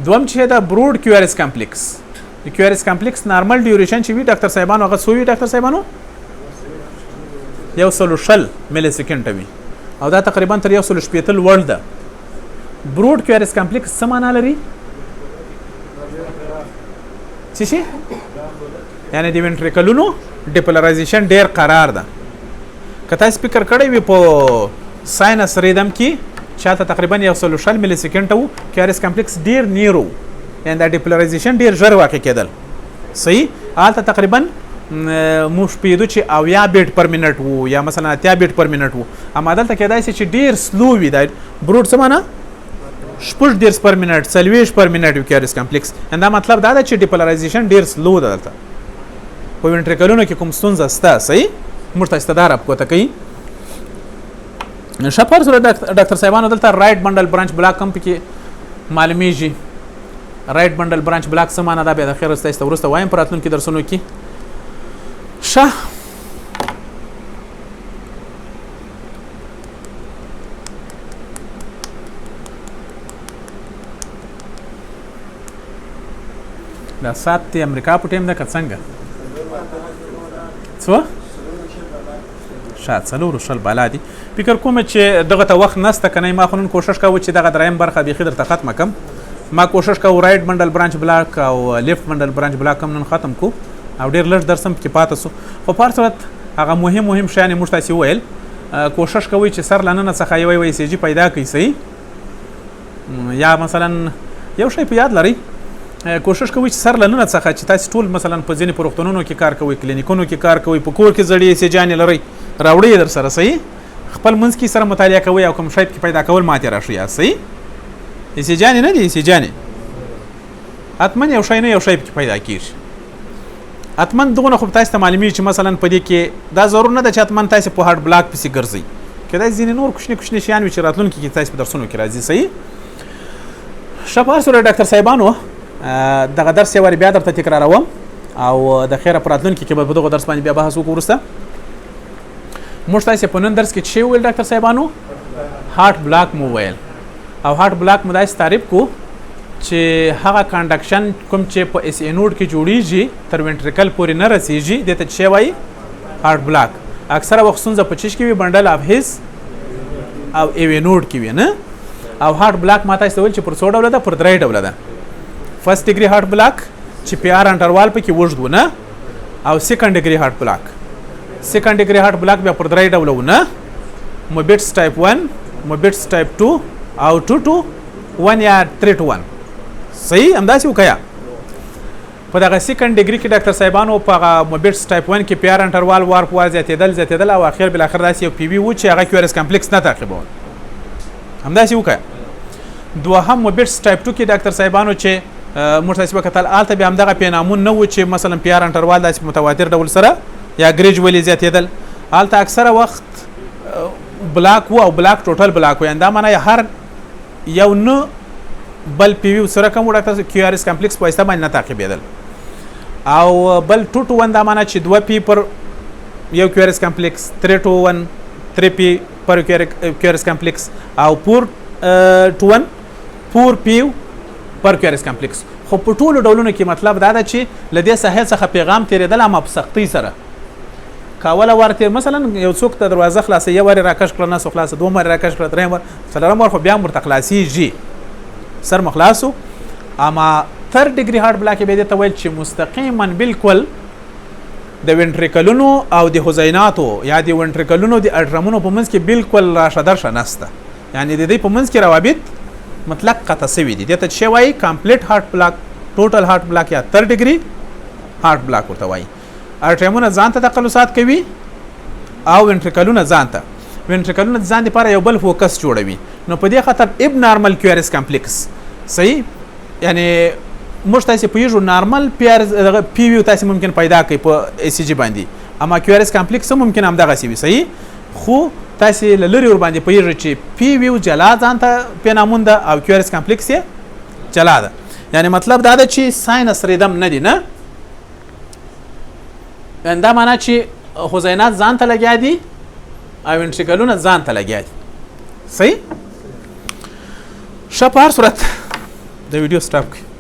دوم چې ده بروډ کیو آر اس کمپلیکس د کیو آر اس کمپلیکس نارمل ډیوریشن چې وي ډاکټر صاحبانو هغه څو وي ډاکټر صاحبانو 100 ملي سیکنډ وي او دا تقریبا تر 160 لوړ ده بروډ کیو آر اس کمپلیکس څه معنا لري څه شي یعنی د وینټریکلونو ډیپولرایزیشن ډیر قرار ده که تاسو فکر کړی وي په ساینس ریدم کې چاته تقریبا 160 ملي سیکنډ وو کیو آر اس کمپلیکس ډیر نیرو یعنی دا ډیپولرایزیشن ډیر ژر واقع کېدل صحیح هلته تقریبا موږ پیدو چې اویا بیټ پر منټ وو یا مثلا اتیا بیټ پر منټ وو اما دلته کېدای شي چې ډیر سلو وي دا بروډ څه معنا شپږ دیرش پر منټ څلوېښت پر منټ وي کیو آر اس کمپلیکس دا مطلب دا ده چې ډیپولرایزیشن ډیر سلو ده دلته په وینټریکلونو کې کوم ستونزه شته صحیح موږ ته استدار اپ کوته کوي شپږ سره ډاکټر صاحبانو دلته رائټ بنډل برانچ بلاک هم پکې معلومیږي رائټ بنډل برانچ بلاک څه معنا ده بیا د خیر ستاسو ورسته وایم په راتلونکي درسونو کې دا سات دی امریکا په ټیم ده که څنګه څو شاید څلورو شل بالا دي فکر کوم چې دغه ته وخت نسته که نه ما خو نن کوشش کوو چې دغه دریم برخه بیخي درته ختمه کم ما کوشش کوو رایټ بنډل برانچ بلاک او لیفت بنډل برانچ بلاک هم نن ختم کو او ډېر لږ درس هم پکې پاته سو خو په هر صورت هغه مهم شیان یې موږ تاسې وویل کوشش کوئ چې سر له ننه څخه یو ای سی جي پیدا کړئ صحیح یا مثلا یو شی په یاد لرئ کوشش کوئ چې سر له ننه څخه چې تاسې ټول مثلا په ځینې په روغتونونو کې کار کوئ کلینیکونو کې کار کوئ په کور کې زړې ای سی جانې لرئ راوړئ یې در سره صحیح خپل منځ کې سره مطالعه کوئ او کوم شی کې پیدا کول ماته راشي یا صحیح ایسی جانې نه دي ایسی جانې حتما یو شی نه یو شی کې پیدا کیږي حتما دغه خو تاسو ته معلومي چې مثلا په دې کې دا ضرور نه ده چې حتما تاسو په هارت بلاک پسې ګرځئ کله ځینې نور کوچني شیان وي چې راتلونکي کې تاسو په درسونو کې راځي صحیح شپار سره ډاکټر صاحبانو دغه درس یې بیا درته تکراروم او د خیره په راتلونکي کې به په دغه درس باندې بیا بحث وکړو وروسته موږ تاسو په نن درس کې چې ویل ډاکټر صاحبانو هارت بلاک مو ویل او هارت بلاک مو داسې تعریف کو چې هغه کنډکشن کوم چې په اس ای نوډ کې جوړیږي تر وینټریکل پورې نه رسیږي دته چې وایي هارت بلاک اکثره وخت څنګه په چش کې وي بندل اف هیز او ای نوډ کې وي نه او هارت بلاک ماته استول چې پر 100 ډول ده پر 3 ډول ده فرست ډیګري هارت بلاک چې پی آر انټروال پکې وژد ونه او سیکنډ ډیګري هارت بلاک سیکنډ ډیګري هارت بلاک بیا پر 3 ډول ونه موبټس ټایپ 1 موبټس ټایپ 2 او 2 to 1 یا 3 to 1 صحیح همداسې وکیا په دغه سیکنډ ډیګري کې ډاکټر صاحبانو په موبټس ټایپ 1 کې پی آر انټروال وار په وار زیاتېدل او اخر بل اخر داسې یو پی وی و چې هغه کیو آر اس کمپلیکس نه تعقیبول همداسې وکیا دوهم موبټس ټایپ 2 کې ډاکټر صاحبانو چې مرتسبه کتل آلته به همدغه پینامون نه و چې مثلا پی آر انټروال داسې متواتر ډول سره یا ګریجوالي زیاتېدل آلته اکثره وخت بلاک و او بلاک ټوټل بلاک و دا معنی هر یو نه بل پی وی سره کوم ډاکټر کیو آر اس کمپلیکس په واسطه باندې نه تعقیبېدل او بل 2 to 1 دا معنی چې 2 پی پر یو کیو آر اس کمپلیکس 3 to 1 3 پی پر کیو آر اس کمپلیکس او 4 to 1 4 پی پر کیو آر اس کمپلیکس خو په ټولو ډولونو کې مطلب دا ده چې لدې ساحل څخه پیغام تیرېدل اما په سختۍ سره کاوله ورته مثلا یو څوک ته دروازه خلاصه یو وری راکش کړه نه سو خلاصه دوه مری راکش کړه درې مر څلورم ور خو بیا مرته خلاصيږي سر مخلاصو اما تر ډیګري هارت بلاک به دې ته ویل چې مستقیما بالکل د وینټریکلونو او د حزیناتو یا د وینټریکلونو د اډرمونو په منځ کې بالکل راشه درشه نسته یعنی د دې په منځ کې روابط مطلق قطع شوی دي دته چې وایي کمپلیټ هارت بلاک ټوټل هارت بلاک یا تر ډیګري هارت بلاک ورته وایي ارټریمونه ځان ته تقلصات کوي او وینټریکلونه ځان ته وینټریکلونه ځان لپاره یو بل فوکس جوړوي نو په دې خاطر اب نارمل کیو آر اس کمپلیکس صحیح یعنی موږ تاسو په یو نارمل پی وی تاسو ممکن پیدا کړئ په ای سی جی باندې اما کیو آر اس کمپلیکس ممکن هم دغه سی صحیح خو تاسو لری ور باندې په یو چې پی وی جلا ځان ته پینامون ده او کیو آر اس کمپلیکس یې جلا ده یعنی مطلب دا ده چې ساينس ریدم نه دي نه دا معنی چې حزینات ځان ته لګیا دي او وینټریکلونه ځان ته لګیا دي صحیح شپار صورت د ویډیو سټاپ